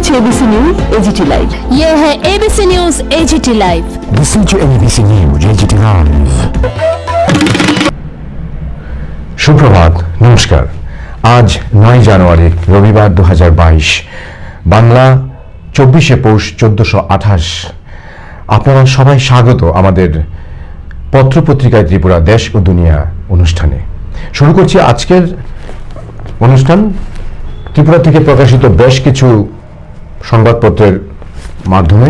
to ABC News AGT Live। ये है ABC News AGT Live। Listen to ABC News AGT Live। সুপ্রভাত, নমস্কার। আজ 9 জানুয়ারি রবিবার 2022, বাংলা 24শে পৌষ 1428। আপনারা সবাই স্বাগত আমাদের পত্রপত্রিকায় ত্রিপুরা দেশ ও দুনিয়া অনুষ্ঠানে। শুরু করছি আজকের অনুষ্ঠান ত্রিপুরা থেকে প্রকাশিত বেশ কিছু সংবাদপত্রের মাধ্যমে।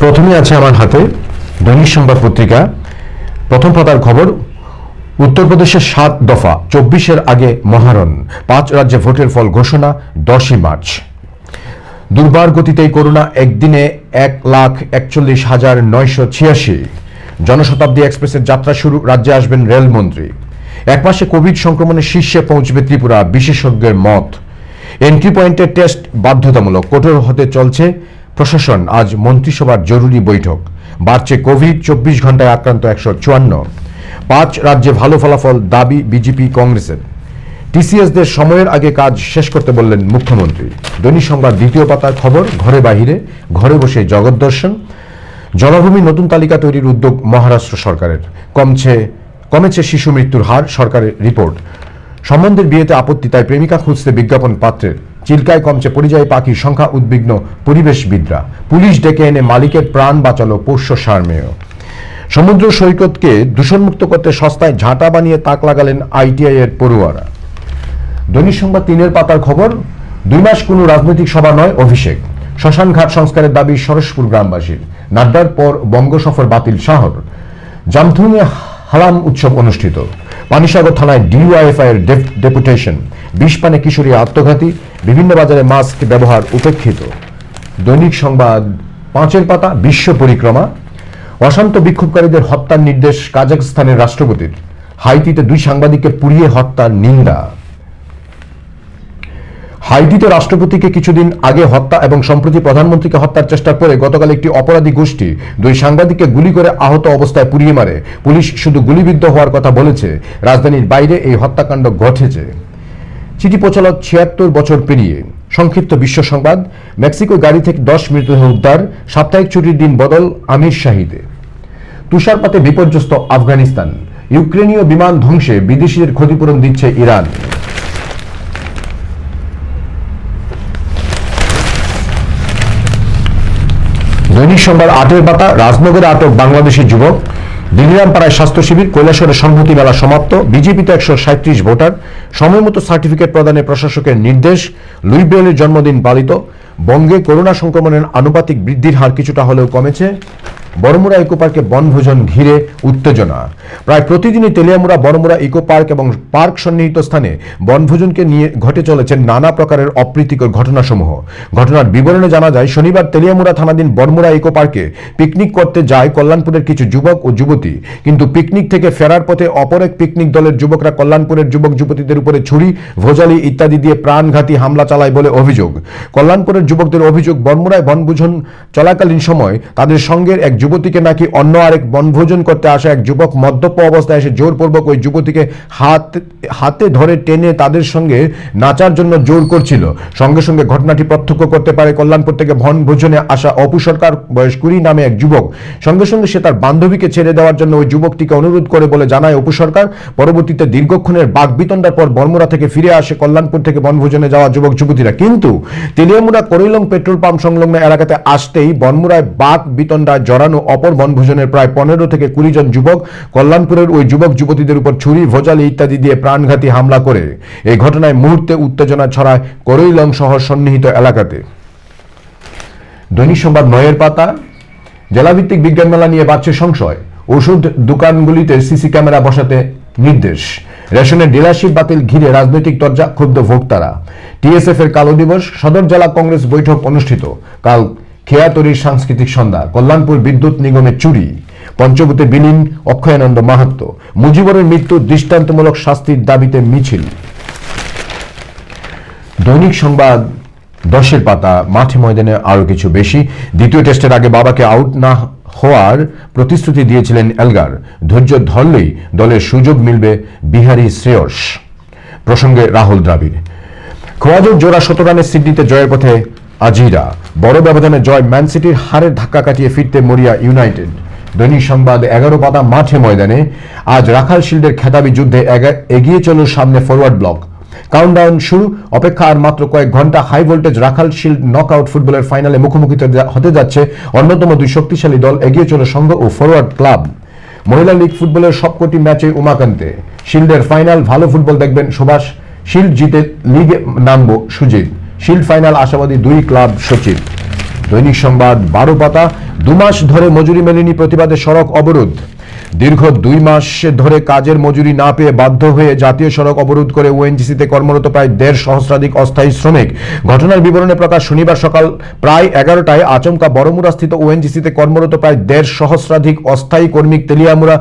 প্রথমে আছে আমার হাতে দৈনিক সংবাদ পত্রিকা। প্রথম পাতার খবর, উত্তরপ্রদেশের 7 দফা 24-এর আগে মহারণ, 5 রাজ্যে ভোটের ফল ঘোষণা 10ই মার্চ। দুর্বার গতিতে করোনা একদিনে 1,41,986। জনশতাব্দী এক্সপ্রেসের যাত্রা শুরু, রাজ্যে আসবেন রেলমন্ত্রী। এক মাসে কোভিড সংক্রমণের শীর্ষে পৌঁছবে ত্রিপুরা, বিশেষজ্ঞের মত। এন্ট্রি পয়েন্টে টেস্ট বাধ্যতামূলক, কঠোর হতে চলছে প্রশাসন। আজ মন্ত্রিসভার জরুরি বৈঠক। বাড়ছে কোভিড, 24 ঘন্টায় আক্রান্ত 154। 5 রাজ্যে ভালো ফলাফল, দাবি বিজেপি কংগ্রেসের। টিসিএসদের সময়ের আগে কাজ শেষ করতে বললেন মুখ্যমন্ত্রী। দৈনিক সংবাদ দ্বিতীয় পাতার খবর, ঘরে বাহিরে, ঘরে বসে জগৎ দর্শন। জলাভূমি নতুন তালিকা তৈরির উদ্যোগ মহারাষ্ট্র সরকারের। কমেছে শিশু মৃত্যুর হার, সরকারের রিপোর্ট। সম্বন্ধের বিয়েতে আপত্তি, তাই প্রেমিকা খুঁজতে বিজ্ঞাপন পাত্রের। চিল্কায় কমছে পরিযায়ী পাখির সংখ্যা, উদ্বিগ্ন পরিবেশবিদরা। পুলিশ ডেকে এনে মালিকের প্রাণ বাঁচালো পোষ্য সারমেয়। সমুদ্র সৈকতকে দূষণমুক্ত করতে সস্তায় ঝাঁটা বানিয়ে তাক লাগালেন আইটিআই এর পড়ুয়ারা। দৈনিক সংবাদ 3-এর পাতার খবর, 2 মাস কোনো রাজনৈতিক সভা নয়, অভিষেক। শ্মশানঘাট সংস্কারের দাবি সরসপুর গ্রামবাসীর। নাড্ডার পর বঙ্গ সফর বাতিল শাহর। জামথুংয়ে হালাম উৎসব অনুষ্ঠিত। পানিসাগর থানায় ডিওয়াইএফআই এর ডেপুটেশন। 20 পানে কিশোরী আত্মঘাতী, বিভিন্ন বাজারে মাস্ক ব্যবহার উপেক্ষিত। দৈনিক সংবাদ 5-এর পাতা, বিশ্ব পরিক্রমা। অশান্ত বিক্ষোভকারীদের হত্যার নির্দেশ কাজাখস্তানের রাষ্ট্রপতির। হাইতিতে 2 সাংবাদিককে পুড়িয়ে হত্যার নিন্দা। হাইতিতে রাষ্ট্রপতিকে কিছুদিন আগে হত্যা এবং সম্প্রতি প্রধানমন্ত্রীকে হত্যার চেষ্টা করে গতকাল একটি অপরাধী গোষ্ঠী 2 সাংবাদিককে গুলি করে আহত অবস্থায় পুড়িয়ে মারে। পুলিশ শুধু গুলিবিদ্ধ হওয়ার কথা বলেছে। রাজধানীর বাইরে এই হত্যাকাণ্ড ঘটেছে। চিঠি পৌঁছালো 76 বছর পেরিয়ে। সংক্ষিপ্ত বিশ্ব সংবাদ, মেক্সিকো গাড়ি থেকে 10 মৃতদেহ উদ্ধার। সাপ্তাহিক ছুটির দিন বদল আমির শাহীতে। তুষারপাতে বিপর্যস্ত আফগানিস্তান। ইউক্রেনীয় বিমান ধ্বংসে বিদেশিদের ক্ষতিপূরণ দিচ্ছে ইরান। দৈনিক সংবাদ 8-এর পাতা, রাজনগরে আটক বাংলাদেশি যুবক। দিল্লিরামপাড়ায় স্বাস্থ্য শিবির। কৈলাসহরে সংহতি মেলা সমাপ্ত। বিজেপিতে 137 ভোটার। সময়মতো সার্টিফিকেট প্রদানে প্রশাসকের নির্দেশ। লুই ব্রেইলের জন্মদিন পালিত। বঙ্গে করোনা সংক্রমণের আনুপাতিক বৃদ্ধির হার কিছুটা হলেও কমেছে। বড়মুড়া ইকো পার্কে বনভোজন ঘিরে উত্তেজনা। প্রায় প্রতিদিনই তেলিয়ামুড়া, বড়মুড়া ইকো পার্ক এবং পার্ক সন্নিহিত স্থানে বনভোজনকে নিয়ে ঘটে চলেছে নানা প্রকারের অপ্রীতিকর ঘটনাসমূহ। ঘটনার বিবরণে জানা যায়, শনিবার তেলিয়ামুড়া থানাধীন বড়মুড়া ইকো পার্কে পিকনিক করতে যায় কল্যাণপুরের কিছু যুবক ও যুবতী। কিন্তু পিকনিক থেকে ফেরার পথে অপর এক পিকনিক দলের যুবকরা কল্যাণপুরের যুবক যুবতীদের উপরে ছুরি, ভোজালি ইত্যাদি দিয়ে প্রাণঘাতী হামলা চালায় বলে অভিযোগ। কল্যাণপুরের যুবকদের অভিযোগ, বনমুড়ায় বনভোজন চলাকালীন সময় তাদের সঙ্গের এক যুবতীকে নাকি অন্য আরেক বনভোজন করতে আসা এক যুবক মদ্যপ অবস্থায় এসে জোরপূর্বক ওই যুবতীকে হাতে ধরে টেনে তাদের সঙ্গে নাচার জন্য জোর করছিল। সঙ্গে সঙ্গে ঘটনাটি প্রত্যক্ষ করতে পারে কল্যাণপুর থেকে বনভোজনে আসা অপু সরকার, বয়স 20 নামে এক যুবক। সঙ্গে সঙ্গে সে তার বান্ধবীকে ছেড়ে দেওয়ার জন্য ওই যুবকটিকে অনুরোধ করে বলে জানায় অপু সরকার। পরবর্তীতে দীর্ঘক্ষণের বাকবিতণ্ডার পর বনমুড়া থেকে ফিরে আসে কল্যাণপুর থেকে বনভোজনে যাওয়া যুবক যুবতীরা। কিন্তু তেলিয়ামুড়া করিলং পেট্রোল পাম্প সংলগ্ন এলাকাতে আসতেই বনমুড়ায় বাকবিতণ্ডায় জড়ানো অপর বনভোজনের প্রায় 15 থেকে 20 জন যুবক কল্যাণপুরের ওই যুবক যুবতীদের উপর ছুরি, ভোজালি ইত্যাদি দিয়ে প্রাণঘাতী হামলা করে। এই ঘটনায় মুহূর্তে উত্তেজনা ছড়ায় করিলং শহর সন্নিহিত এলাকাতে। দৈনিক সংবাদ 9-এর পাতা, জেলাভিত্তিক বিজ্ঞান মেলা নিয়ে বাড়ছে সংশয়। ওষুধ দোকানগুলিতে সিসি ক্যামেরা বসাতে নির্দেশ। রেশনের ডিলারশিপ বাতিল ঘিরে রাজনৈতিক তরজা, ক্ষুব্ধ ভোক্তারা। টিএসএফ এর কালো দিবস। সদর জেলা কংগ্রেস বৈঠক অনুষ্ঠিত। কাল খেয়াতরির সাংস্কৃতিক সন্ধ্যা। কল্যাণপুর বিদ্যুৎ নিগমে চুরি। পঞ্চভূতে বিলীন অক্ষয়ানন্দ মাহাত্ম্য। মুজিবরের মৃত্যু, দৃষ্টান্তমূলক শাস্তির দাবিতে মিছিল। দৈনিক সংবাদ 10-এর পাতা, মাঠে ময়দানে আরো কিছু বেশি। দ্বিতীয় টেস্টের আগে বাবাকে আউট না হওয়ার প্রতিশ্রুতি দিয়েছিলেন এলগার। ধৈর্য ধরলেই দলের সুযোগ মিলবে বিহারী শ্রেয়স প্রসঙ্গে রাহুল দ্রাবিড়। খোয়াজোর জোড়া 17 রানে সিডনিতে জয়ের পথে আজিরা। বড় ব্যবধানে জয় ম্যান সিটির হারের ধাক্কা কাটিয়ে ফিরতে মরিয়া ইউনাইটেড। দৈনিক সংবাদ 11 পাতা মাঠে ময়দানে আজ রাখাল শিল্ডের খেতাবি যুদ্ধে এগিয়ে চলল সামনে ফরওয়ার্ড ব্লক। কাউন্টডাউন শুরু, অপেক্ষা আর মাত্র কয়েক ঘন্টা। হাই ভোল্টেজ রাখাল শিল্ড নকআউট ফুটবলের ফাইনালে মুখোমুখি হতে যাচ্ছে অন্যতম দুই শক্তিশালী দল, এগিয়ে চলল সংঘ ও ফরওয়ার্ড ক্লাব। মহিলা লীগ ফুটবলের সবকটি ম্যাচে উমাকান্তে। শিল্ডের ফাইনাল, ভালো ফুটবল দেখবেন সুভাষ। শিল্ড জিতে লিগে নামবো সুজিত। শিল্ড ফাইনাল আশাবাদী দুই ক্লাব সচিব। দৈনিক সংবাদ 12 পাতা 2 মাস ধরে মজুরি মেলেনি প্রতিবাদে সড়ক অবরোধ। দীর্ঘ 2 মাস ধরে কাজের মজুরি না পেয়ে বাধ্য হয়ে জাতীয় সড়ক অবরোধ করে ওএনজিসিতে কর্মরত প্রায় 1.5 সহস্রাধিক অস্থায়ী শ্রমিক। ঘটনার বিবরণে প্রকাশ শনিবার সকাল প্রায় 11টায় আচমকা বড়মুড়াস্থিত ওএনজিসিতে কর্মরত প্রায় 1.5 সহস্রাধিক অস্থায়ী কর্মী তেলিয়ামুড়া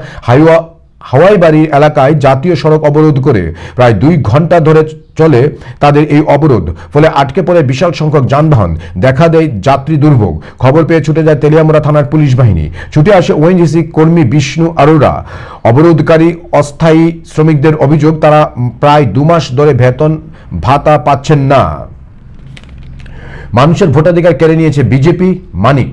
হাওয়াইবাড়ি এলাকায় জাতীয় সড়ক অবরোধ করে প্রায় 2 ঘন্টা ধরে চলে তাদের এই অবরোধ। ফলে আটকে পড়ে বিশাল সংখ্যক যানবাহন, দেখা দেয় যাত্রী দুর্ভোগ। খবর পেয়ে ছুটে যায় তেলিয়ামুড়া থানার পুলিশ বাহিনী। ছুটে আসে ওএনজিসি কর্মী বিষ্ণু আরোরা। অবরোধকারী অস্থায়ী শ্রমিকদের অভিযোগ, তারা প্রায় 2 মাস ধরে বেতন ভাতা পাচ্ছেন না। মানুষের ভোটাধিকার কেড়ে নিয়েছে বিজেপি, মানিক।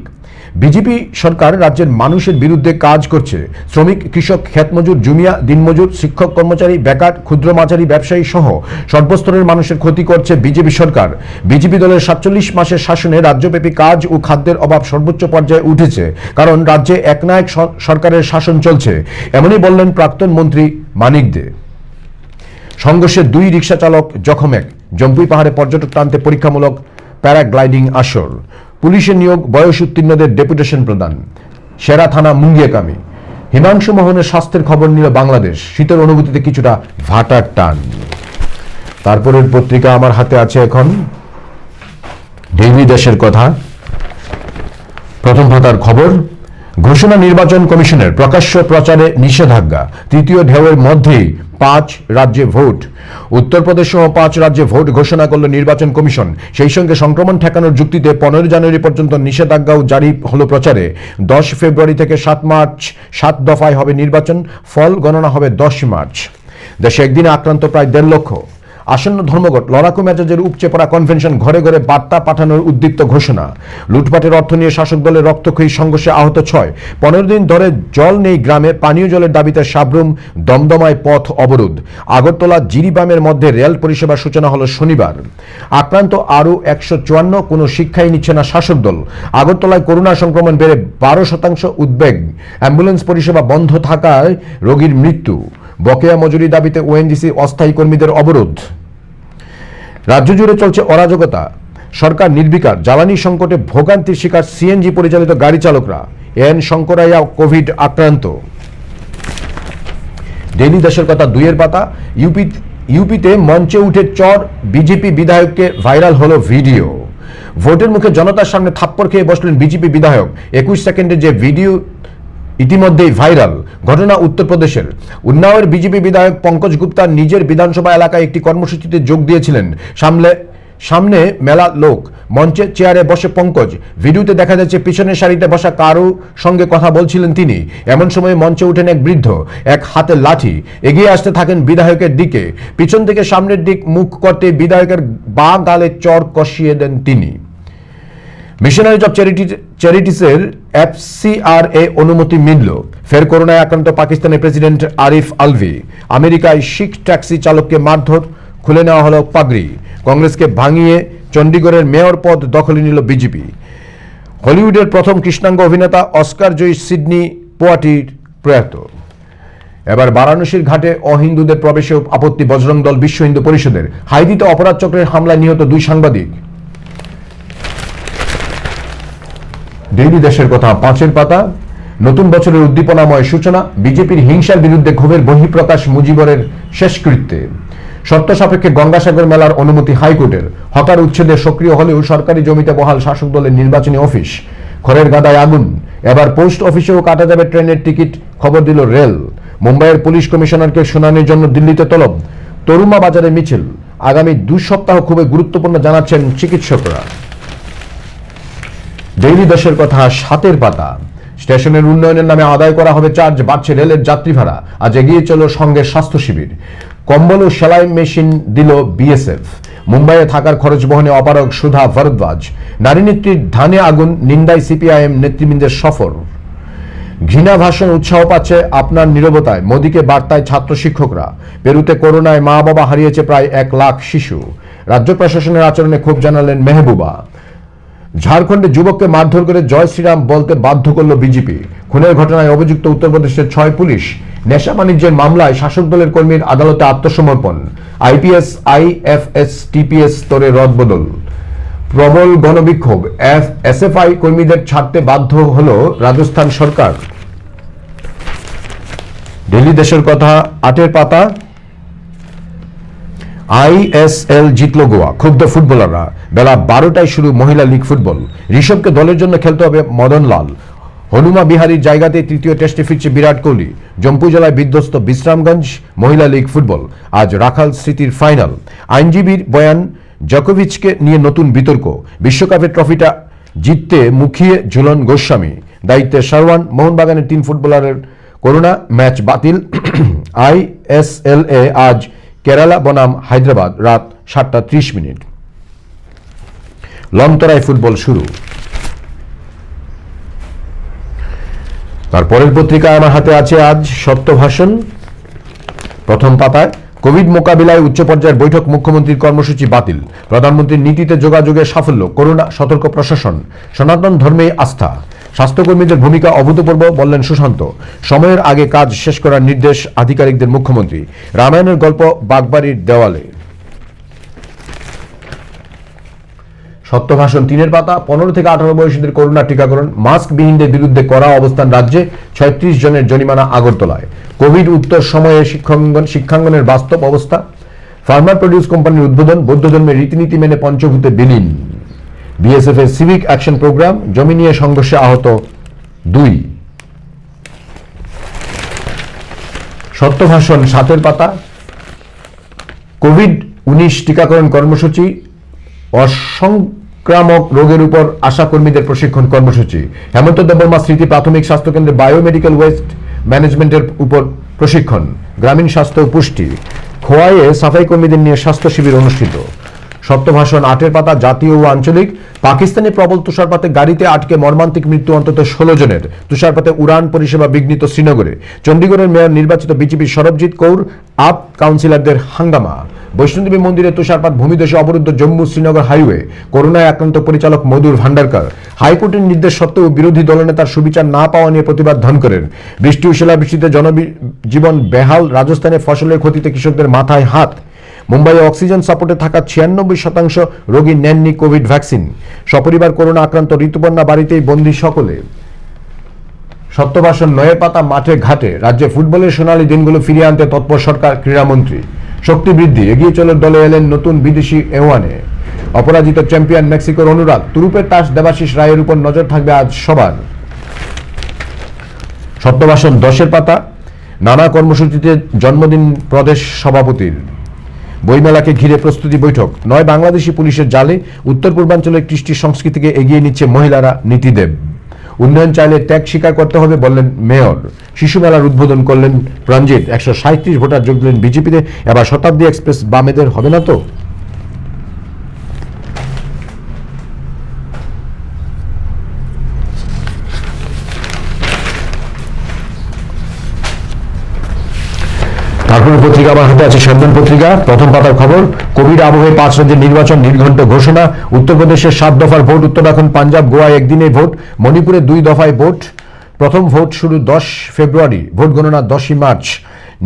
বিজেপি সরকার রাজ্যের মানুষের বিরুদ্ধে কাজ করছে। শ্রমিক, কৃষক, ক্ষেতমজুর, জুমিয়া, দিনমজুর, শিক্ষক, কর্মচারী, বেকার, ক্ষুদ্র মাঝারি ব্যবসায়ী সহ সর্বস্তরের মানুষের ক্ষতি করছে বিজেপি সরকার। বিজেপি দলের 47 মাসের শাসনে রাজ্যব্যাপী কাজ ও খাদ্যের অভাব সর্বোচ্চ পর্যায়ে উঠেছে, কারণ রাজ্যে একনায়ক সরকারের শাসন চলছে। এমনই বললেন প্রাক্তন মন্ত্রী মানিক দে। সংঘর্ষে 2 রিকশা চালক জখম 1। জম্পুই পাহাড়ে পর্যটক টানতে পরীক্ষামূলক প্যারাগ্লাইডিং আসর। পুলিশের নিয়োগ, বয়স উত্তীর্ণদের ডেপুটেশন প্রদান। সেরা থানা মুঙ্গিয়াকামি। হিমাংশু মোহনের স্বাস্থ্যের খবর নিল বাংলাদেশ। শীতের অনুভূতিতে কিছুটা ভাটার টান। তারপরের পত্রিকা আমার হাতে আছে এখন ডেইলি দেশের কথা। প্রথম পাতার খবর, ঘোষণা নির্বাচন কমিশনের, প্রকাশ্য প্রচারে নিষেধাজ্ঞা। তৃতীয় ঢেউয়ের মধ্যেই 5 রাজ্যে ভোট। উত্তরপ্রদেশ সহ 5 রাজ্যে ভোট ঘোষণা করল নির্বাচন কমিশন। সেই সঙ্গে সংক্রমণ ঠেকানোর যুক্তিতে 15 জানুয়ারি পর্যন্ত নিষেধাজ্ঞাও জারি হলো প্রচারে। 10 ফেব্রুয়ারি থেকে 7 মার্চ 7 দফায় হবে নির্বাচন। ফল গণনা হবে 10 মার্চ। দেশে একদিনে আক্রান্ত প্রায় 1.5 লক্ষ। আসন্ন ধর্মঘট, লড়াকু মেজাজের উপচে পড়া কনভেনশন, ঘরে ঘরে বার্তা পাঠানোর উদ্দীপ্ত ঘোষণা। লুটপাটের অর্থ নিয়ে শাসক দলের রক্তক্ষয়ী সংঘর্ষে আহত 6। 15 দিন ধরে জল নেই গ্রামে, পানীয় জলের দাবিতে সাবরুম দমদমায় পথ অবরোধ। আগরতলা জিরিবামের মধ্যে রেল পরিষেবার সূচনা হলো শনিবার। আক্রান্ত আরও 154, কোনো শিক্ষাই নিচ্ছে না শাসক দল। আগরতলায় করোনা সংক্রমণ বেড়ে 12% উদ্বেগ। অ্যাম্বুলেন্স পরিষেবা বন্ধ থাকায় রোগীর মৃত্যু। বকেয়া মজুরি দাবিতে ওএনজিসি অস্থায়ী কর্মীদের অবরোধ। রাজ্য জুড়ে চলছে অরাজকতা, সরকার নির্বিকার। জ্বালানি সংকটে ভোগান্তির শিকার সিএনজি পরিচালিত গাড়ি চালকরা। এন শঙ্করাইয়া কোভিড আক্রান্ত। ডেইলি দেশের কথা 2 পাতা। ইউপিতে মঞ্চে উঠে চর বিজেপি বিধায়ককে, ভাইরাল হলো ভিডিও। ভোটের মুখে জনতার সামনে থাপ্পড় খেয়ে বসলেন বিজেপি বিধায়ক। 21 সেকেন্ডের যে ভিডিও ইতিমধ্যেই ভাইরাল। ঘটনা উত্তরপ্রদেশের উন্নাওয়ের বিজেপি বিধায়ক পঙ্কজ গুপ্তা নিজের বিধানসভা এলাকায় একটি কর্মসূচিতে যোগ দিয়েছিলেন। সামনে মেলা লোক, মঞ্চে চেয়ারে বসে পঙ্কজ। ভিডিওতে দেখা যাচ্ছে পিছনের সারিতে বসা কারো সঙ্গে কথা বলছিলেন তিনি। এমন সময় মঞ্চে উঠেন এক বৃদ্ধ, এক হাতে লাঠি। এগিয়ে আসতে থাকেন বিধায়কের দিকে। পিছন থেকে সামনের দিক মুখ করতে বিধায়কের বাঁ গালে চর কষিয়ে দেন তিনি। মিশনারিজ অব চ্যারিটিসের FCRA অনুমতি মিলল। ফের করোনায় আক্রান্ত পাকিস্তানের প্রেসিডেন্ট আরিফ আলভি। আমেরিকায় শিখ ট্যাক্সি চালককে মারধর, খুলে নেওয়া হলো পাগড়ি। কংগ্রেসকে ভাঙিয়ে চণ্ডীগড়ের মেয়র পদ দখলে নিল বিজেপি। হলিউডের প্রথম কৃষ্ণাঙ্গ অভিনেতা অস্কার জয়ী সিডনি পোয়াটির প্রয়াত। এবার বারাণসীর ঘাটে অহিন্দুদের প্রবেশে আপত্তি বজরং দল, বিশ্ব হিন্দু পরিষদের। হাইতিতে অপরাধ চক্রের হামলায় নিহত 2 সাংবাদিক। ডেইলি দেশের কথা 5 পাতা। নতুন বছরের উদ্দীপনাময় সূচনা। বিজেপির হিংসার বিরুদ্ধে ক্ষোভের বহিঃপ্রকাশ মুজিবরের শেষকৃত্যে। শর্ত সাপেক্ষে গঙ্গাসাগর মেলার অনুমতি হাইকোর্টের। হকার উচ্ছেদে সক্রিয় হলেও সরকারি জমিতে বহাল শাসক দলের নির্বাচনী অফিস। খড়ের গাদায় আগুন। এবার পোস্ট অফিসেও কাটা যাবে ট্রেনের টিকিট, খবর দিল রেল। মুম্বাইয়ের পুলিশ কমিশনারকে শুনানির জন্য দিল্লিতে তলব। তরুমা বাজারে মিছিল। আগামী 2 সপ্তাহ খুবই গুরুত্বপূর্ণ জানাচ্ছেন চিকিৎসকরা। ডেইলি দেশের কথা 7 পাতা। স্টেশনের উন্নয়নের নামে আদায় করা হবে চার্জ, বাড়ছে রেলের যাত্রী ভাড়া। আজ এগিয়ে চলল সঙ্গে স্বাস্থ্য শিবির। কম্বল ও সেলাই মেশিন দিল বিএসএফ। মুম্বাইয়ে থাকার খরচ বহনে অপারগ সুধা ভরদ্বাজ। নারী নেত্রীর ধানে আগুন, নিন্দায় সিপিআইএম নেতৃবৃন্দের সফর। ঘৃণা ভাষণ উৎসাহ পাচ্ছে আপনার নীরবতায়, মোদীকে বার্তায় ছাত্র শিক্ষকরা। পেরুতে করোনায় মা বাবা হারিয়েছে প্রায় 1 লাখ শিশু। রাজ্য প্রশাসনের আচরণে ক্ষোভ জানালেন মেহবুবা। ঝাড়খণ্ডে যুবককে মারধর করে জয় শ্রীরাম বলতে বাধ্য করল বিজেপি। খুনের ঘটনায় অভিযুক্ত উত্তরপ্রদেশের 6 পুলিশ। নেশা বাণিজ্যের মামলায় শাসক দলের কর্মীর আদালতে আত্মসমর্পণ। আইপিএস আইএফএস টিপিএস স্তরে রদবদল। প্রবল গণবিক্ষোভ, এসএফআই কর্মীদের ছাড়তে বাধ্য হল রাজস্থান সরকার। ডেইলি দেশের কথা 8 পাতা। আইএসএল জিতল গোয়া, ক্ষুব্ধ ফুটবলাররা। বেলা 12টায় শুরু মহিলা লীগ ফুটবল। ঋষভকে দলের জন্য খেলতে হবে মদনলাল। হনুমা বিহারীর জায়গাতে তৃতীয় টেস্টে ফিরছে বিরাট কোহলি। জম্পু জেলায় বিধ্বস্ত বিশ্রামগঞ্জ। মহিলা লীগ ফুটবল, আজ রাখাল স্মৃতির ফাইনাল। আইনজীবীর বয়ান, জকোভিচকে নিয়ে নতুন বিতর্ক। বিশ্বকাপের ট্রফিটা জিততে মুখিয়ে ঝুলন গোস্বামী। দায়িত্বে সারওয়ান। মোহনবাগানের 3 ফুটবলারের করোনা, ম্যাচ বাতিল। আইএসএল এ আজ কেরালা বনাম হায়দ্রাবাদ, রাত 7:30। লংতরায় ফুটবল শুরু। তারপরের পত্রিকায় আমার হাতে আছে আজ সত্য ভাষণ। প্রথম পাতায়, কোভিড মোকাবিলায় উচ্চ পর্যায়ের বৈঠক, মুখ্যমন্ত্রীর কর্মসূচি বাতিল। প্রধানমন্ত্রীর নীতিতে যোগাযোগের সাফল্য, করোনা সতর্ক প্রশাসন, সনাতন ধর্মে আস্থা। স্বাস্থ্যকর্মীদের ভূমিকা অভূতপূর্ব বললেন সুশান্ত। সময়ের আগে কাজ শেষ করার নির্দেশ আধিকারিকদের মুখ্যমন্ত্রী। রামায়ণের গল্প বাগবাড়ির দেওয়ালে। সত্য ভাষণ 3 পাতা। 15 থেকে 18 বয়সীদের করোনা টিকাকরণ, মাস্কবিহীনদের বিরুদ্ধে কড়া অবস্থান রাজ্যে। 36 জনের জরিমানা আগরতলায়। কোভিড উত্তর সময়ে শিক্ষাঙ্গনের বাস্তব অবস্থা। ফার্মার প্রডিউস কোম্পানির উদ্বোধন। বৌদ্ধ ধর্মের রীতিনীতি মেনে পঞ্চভূতে বিলীন। বিএসএফ এর সিভিক অ্যাকশন প্রোগ্রাম। জমি নিয়ে সংঘর্ষে আহত 2। সত্য ভাষণ 7 পাতা। কোভিড-19 টিকাকরণ কর্মসূচি, অসংক্রামক রোগের উপর আশা কর্মীদের প্রশিক্ষণ কর্মসূচি। হেমন্ত দেববর্মা স্মৃতি প্রাথমিক স্বাস্থ্যকেন্দ্রে বায়োমেডিক্যাল ওয়েস্ট ম্যানেজমেন্টের উপর প্রশিক্ষণ। গ্রামীণ স্বাস্থ্য ও পুষ্টি। খোয়াইয়ে সাফাই কর্মীদের নিয়ে স্বাস্থ্য শিবির অনুষ্ঠিত। সত্য ভাষণ 8 পাতা। জাতীয় ও আঞ্চলিক। পাকিস্তানে প্রবল তুষারপাতে গাড়িতে আটকে মর্মান্তিক মৃত্যু অন্তত 16 জনের। তুষারপাতে উড়ান পরিষেবা বিঘ্নিত শ্রীনগরে। চণ্ডীগড়ের মেয়র নির্বাচিত বিজেপির সরবজিৎ কৌর। আপ কাউন্সিলরদের হাঙ্গামা। বৈষ্ণোদেবী মন্দিরে তুষারপাত, ভূমিধসে অবরুদ্ধ জম্মু শ্রীনগর হাইওয়ে। করোনায় আক্রান্ত পরিচালক মধুর ভান্ডারকর। হাইকোর্টের নির্দেশ সত্ত্বেও বিরোধী দলনেতার সুবিচার না পাওয়া নিয়ে প্রতিবাদ ধনকরের। বৃষ্টি ও শিলাবৃষ্টিতে জনজীবন বেহাল। রাজস্থানে ফসলের ক্ষতিতে কৃষকদের মাথায় হাত। মুম্বাইয়ে অক্সিজেন সাপোর্টে থাকা 96% রোগী নেননি কোভিড ভ্যাকসিন। সপরিবার করোনা আক্রান্ত। ঋতুপর্ণা বাড়িতেই বন্দী সকলে। সত্যভাষণ 9 পাতা। মাঠে ঘাটে। রাজ্যে ফুটবলের সোনালী দিনগুলো ফিরিয়ে আনতে তৎপর সরকার, ক্রীড়ামন্ত্রী। শক্তি বৃদ্ধি, এগিয়ে চলার দলে এলেন নতুন বিদেশি এওয়ানে। অপরাজিত চ্যাম্পিয়ন মেক্সিকোর অনুরাগ। তুরুপের তাস দেবাশিস রায়ের উপর নজর থাকবে আজ সবার। সত্যভাষণ 10 পাতা। নানা কর্মসূচিতে জন্মদিন প্রদেশ সভাপতির। বইমেলাকে ঘিরে প্রস্তুতি বৈঠক। 9 বাংলাদেশি পুলিশের জালে। উত্তর পূর্বাঞ্চলের কৃষ্টি সংস্কৃতিকে এগিয়ে নিচ্ছে মহিলারা, নীতিদেব। উন্নয়ন চাইলে ত্যাগ স্বীকার করতে হবে বললেন মেয়র। শিশু মেলার উদ্বোধন করলেন রঞ্জিত। 137 ভোটার যোগ দিলেন বিজেপিতে। এবার শতাব্দী এক্সপ্রেস বামেদের হবে না তো? তারপরে পত্রিকা আমার হাতে আছে সন্ধান পত্রিকা। প্রথম পাতার খবর, কোভিড আবহে 5 রাজ্যের নির্বাচন, নির্ঘণ্ট ঘোষণা। উত্তরপ্রদেশের 7 দফার ভোট, উত্তরাখণ্ড, পাঞ্জাব, গোয়ায় একদিনে ভোট। মণিপুরে 2 দফায় ভোট। প্রথম ভোট শুরু 10 ফেব্রুয়ারি, ভোট গণনা 10 মার্চ।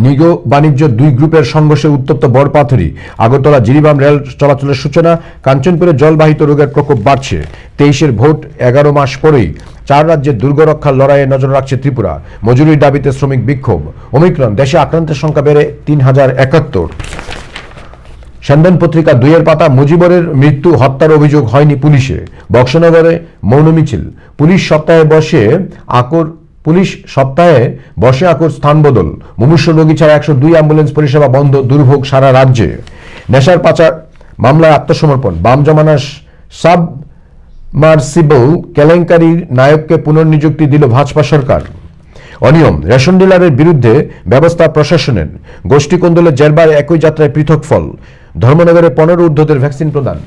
নিগো বাণিজ্য 2 গ্রুপের সংঘর্ষে উত্তপ্ত বড়পাথরি। আগরতলা জিরিবাম রেল চলাচলের সূচনা। কাঞ্চনপুরে জলবাহিত রোগের প্রকোপ বাড়ছে। 23-এর ভোট 11 মাস পরেই। 4 রাজ্যের দুর্গরক্ষার লড়াইয়ে নজর রাখছে ত্রিপুরা। মজুরির দাবিতে শ্রমিক বিক্ষোভ। ওমিক্রন, দেশে আক্রান্তের সংখ্যা বেড়ে 3071। সন্ধান পত্রিকা 2 পাতা। মুজিবরের মৃত্যু হত্যার অভিযোগ হয়নি পুলিশে। বক্সনগরে মৌন মিছিল। পুলিশ সপ্তাহে বসে আকর স্থান বদল। মুমূর্ষু রোগী ছাড়া 102 অ্যাম্বুলেন্স পরিষেবা বন্ধ। দুর্ভোগ সারা রাজ্যে। নেশার পাচার মামলায় আত্মসমর্পণ। বাম জমানার সাবমার্সিবল কেলেঙ্কারির নায়ককে পুনর্নিযুক্তি দিল ভাজপা সরকার। অনিয়ম, রেশন ডিলারের বিরুদ্ধে ব্যবস্থা প্রশাসনের, গোষ্ঠী কোন্দলের জেরবার একই যাত্রায় পৃথক ফল, ধর্মনগরে 15 ঊর্ধ্বদের ভ্যাকসিন প্রদান।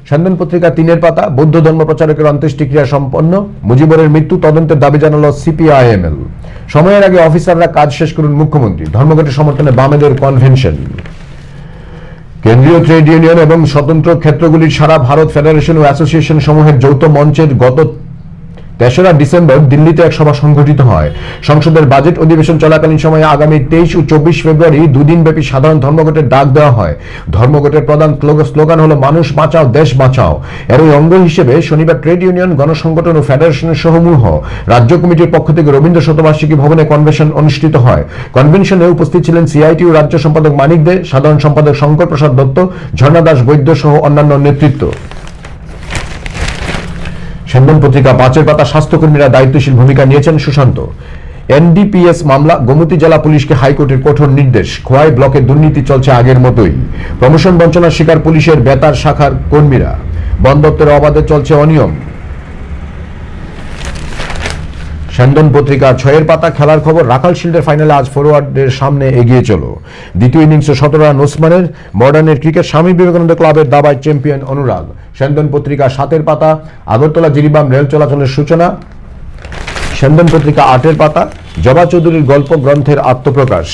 স্যান্দন পত্রিকা 3 পাতা, বৌদ্ধ ধর্ম প্রচারকের অন্ত্যেষ্টিক্রিয়া সম্পন্ন, মুজিবরের মৃত্যু তদন্তের দাবি জানালো সিপিআইএমএল। সময়ের আগে অফিসাররা কাজ শেষ করুন মুখ্যমন্ত্রী, ধর্মঘটের সমর্থনে বামেদের কনভেনশন। কেন্দ্রীয় ট্রেড ইউনিয়ন এবং স্বতন্ত্র ক্ষেত্রগুলির সারা ভারত ফেডারেশন ও অ্যাসোসিয়েশন সমূহের যৌথ মঞ্চের গত 3রা ডিসেম্বর দিল্লিতে এক সভা সংঘটিত হয়। সংসদের বাজেট অধিবেশন চলাকালীন সময়ে আগামী 23 ও 24 ফেব্রুয়ারি দুদিনব্যাপী সাধারণ ধর্মঘটের ডাক দেওয়া হয়। ধর্মঘটের প্রধান স্লোগান হলো মানুষ বাঁচাও দেশ বাঁচাও। এরই অঙ্গ হিসেবে শনিবার ট্রেড ইউনিয়ন, গণসংগঠন ও ফেডারেশনের সমূহ রাজ্য কমিটির পক্ষ থেকে রবীন্দ্র শতবার্ষিকী ভবনে কনভেনশন অনুষ্ঠিত হয়। কনভেনশনে উপস্থিত ছিলেন সিআইটিইউ রাজ্য সম্পাদক মানিক দে, সাধারণ সম্পাদক শঙ্কর প্রসাদ দত্ত, ঝর্ণা দাস বৈদ্য সহ অন্যান্য নেতৃত্ব। স্যান্দন পত্রিকা 5 পাতা, স্বাস্থ্যকর্মীরা দায়িত্বশীল ভূমিকা নিয়েছেন সুশান্ত। এনডিপিএস মামলা, গোমতী জেলা পুলিশকে হাইকোর্টের কঠোর নির্দেশ। খোয়াই ব্লকে দুর্নীতি চলছে আগের মতোই। প্রমোশন বঞ্চনার শিকার পুলিশের বেতার শাখার কর্মীরা। বন দপ্তরে অবাধে চলছে অনিয়ম। স্যান্দন পত্রিকা 6 পাতা, খেলার খবর, রাখাল শিল্ডের ফাইনালে আজ ফরওয়ার্ডের সামনে এগিয়ে চলো। দ্বিতীয় ইনিংসে 17 রান ওসমানের। মডার্নের ক্রিকেট, স্বামী বিবেকানন্দ ক্লাবের দাবায় চ্যাম্পিয়ন অনুরাগ। স্যান্দন পত্রিকা 7 পাতা, আগরতলা জিরিবাম রেল চলাচলের সূচনা। স্যান্দন পত্রিকা 8 পাতা, জবা চৌধুরীর গল্প গ্রন্থের আত্মপ্রকাশ।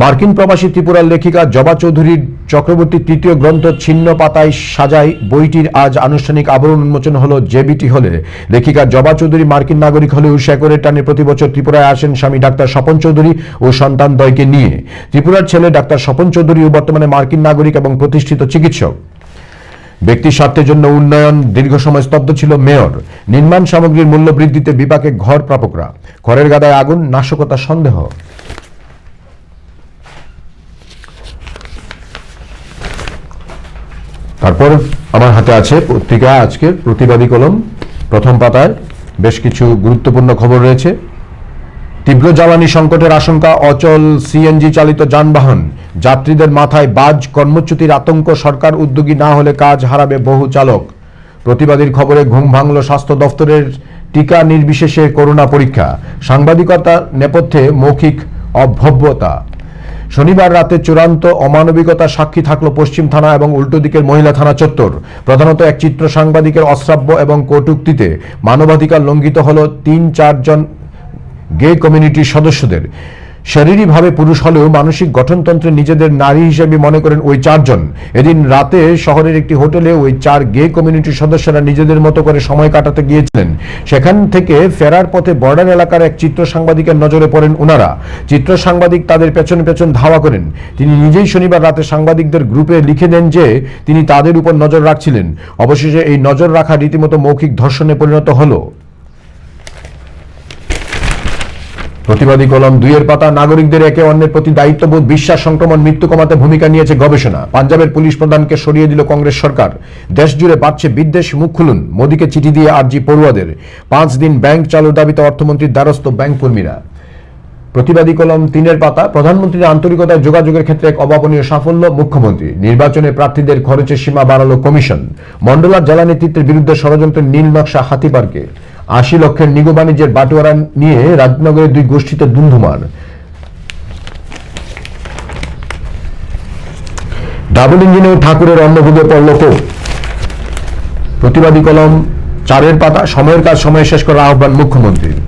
মার্কিন প্রবাসী ত্রিপুরার লেখিকা জবা চৌধুরীর চক্রবর্তী 3য় গ্রন্থ ছিন্ন পাতায় সাজাই বইটির আজ আনুষ্ঠানিক আবরণ উন্মোচন হলো জেবিটি হলে। লেখিকা জবা চৌধুরী মার্কিন নাগরিক হলেও শেকরের টানে প্রতি বছর ত্রিপুরায় আসেন স্বামী ডাক্তার স্বপন চৌধুরী ও সন্তান দ্বয়কে নিয়ে। ত্রিপুরার ছেলে ডাক্তার স্বপন চৌধুরীও বর্তমানে মার্কিন নাগরিক এবং প্রতিষ্ঠিত চিকিৎসক। ব্যক্তির স্বার্থের জন্য উন্নয়ন দীর্ঘ সময় স্তব্ধ ছিল মেয়র। নির্মাণ সামগ্রীর মূল্য বৃদ্ধিতে বিপাকে ঘর প্রাপকরা। ঘরের গাদায় আগুন, নাশকতা সন্দেহ। তারপর আমার হাতে আছে পত্রিকা আজকের প্রতিবাদী কলম। প্রথম পাতায় বেশ কিছু গুরুত্বপূর্ণ খবর রয়েছে। তীব্র জ্বালানি সংকটের আশঙ্কা, অচল সিএনজি চালিত যানবাহন, যাত্রীদের মাথায় বাজ, কর্মচ্যুতির আতঙ্ক, সরকার উদ্যোগী না হলে কাজ হারাবে বহু চালক। প্রতিবাদীর খবরে ঘুম ভাঙল স্বাস্থ্য দফতরের, টিকা নির্বিশেষে করোনা পরীক্ষা। সাংবাদিকতার নেপথ্যে মৌখিক অভব্যতা। শনিবার রাতে চূড়ান্ত অমানবিকতার সাক্ষী থাকলো পশ্চিম থানা এবং উল্টো দিকের মহিলা থানা চত্বর। প্রধানত এক চিত্র সাংবাদিকের অশ্রাব্য এবং কটূক্তিতে মানবাধিকার লঙ্ঘিত হলো 3-4 জন গে কমিউনিটির সদস্যদের। শারীরিকভাবে পুরুষ হলেও মানসিক গঠনতন্ত্রে নিজেদের নারী হিসেবে মনে করেন ওই 4 জন। এদিন রাতে শহরের একটি হোটেলে ওই 4 গে কমিউনিটির সদস্যরা নিজেদের মতো করে সময় কাটাতে গিয়েছিলেন। সেখান থেকে ফেরার পথে বর্ডার এলাকার এক চিত্র সাংবাদিকের নজরে পড়েন ওনারা। চিত্র সাংবাদিক তাদের পেছন পেছন ধাওয়া করেন। তিনি নিজেই শনিবার রাতে সাংবাদিকদের গ্রুপে লিখে দেন যে তিনি তাদের উপর নজর রাখছিলেন। অবশেষে এই নজর রাখা রীতিমতো মৌখিক ধর্ষণে পরিণত হলো। প্রতিবাদী কলম 2 পাতা, নাগরিকদের একে অন্যের প্রতি দায়িত্ববোধ, বিশ্বাস, সংক্রমণ, মৃত্যু কমাতে ভূমিকা নিয়েছে গবেষণা। পাঞ্জাবের পুলিশ প্রধানকে সরিয়ে দিল কংগ্রেস সরকার। দেশ জুড়ে বাড়ছে বিদ্বেষ, মুখ খুলুন। মোদীকে চিঠি দিয়ে আরজি পড়ুয়াদের। 5 দিন ব্যাংক চালুর দাবিতে অর্থমন্ত্রীর দ্বারস্থ ব্যাংক কর্মীরা। প্রতিবাদী কলম 3 পাতা, প্রধানমন্ত্রীর আন্তরিকতায় যোগাযোগের ক্ষেত্রে এক অভাবনীয় সাফল্য মুখ্যমন্ত্রী। নির্বাচনে প্রার্থীদের খরচের সীমা বাড়ালো কমিশন। মন্ডলার জেলা নেতৃত্বের বিরুদ্ধে ষড়যন্ত্রের নীল নকশা হাতিপার্কে। 80 লক্ষের নিগো বাণিজ্যের বাটোয়ারা নিয়ে রাজনগরের 2 গোষ্ঠীতে ধুন্ধুমার। ডাবল ইঞ্জিনেও ঠাকুরের অন্নভোগে পড়ল কোপ। প্রতিবাদী কলম 4 পাতা, সময়ের কাজ সময়ে শেষ করার আহ্বান মুখ্যমন্ত্রীর।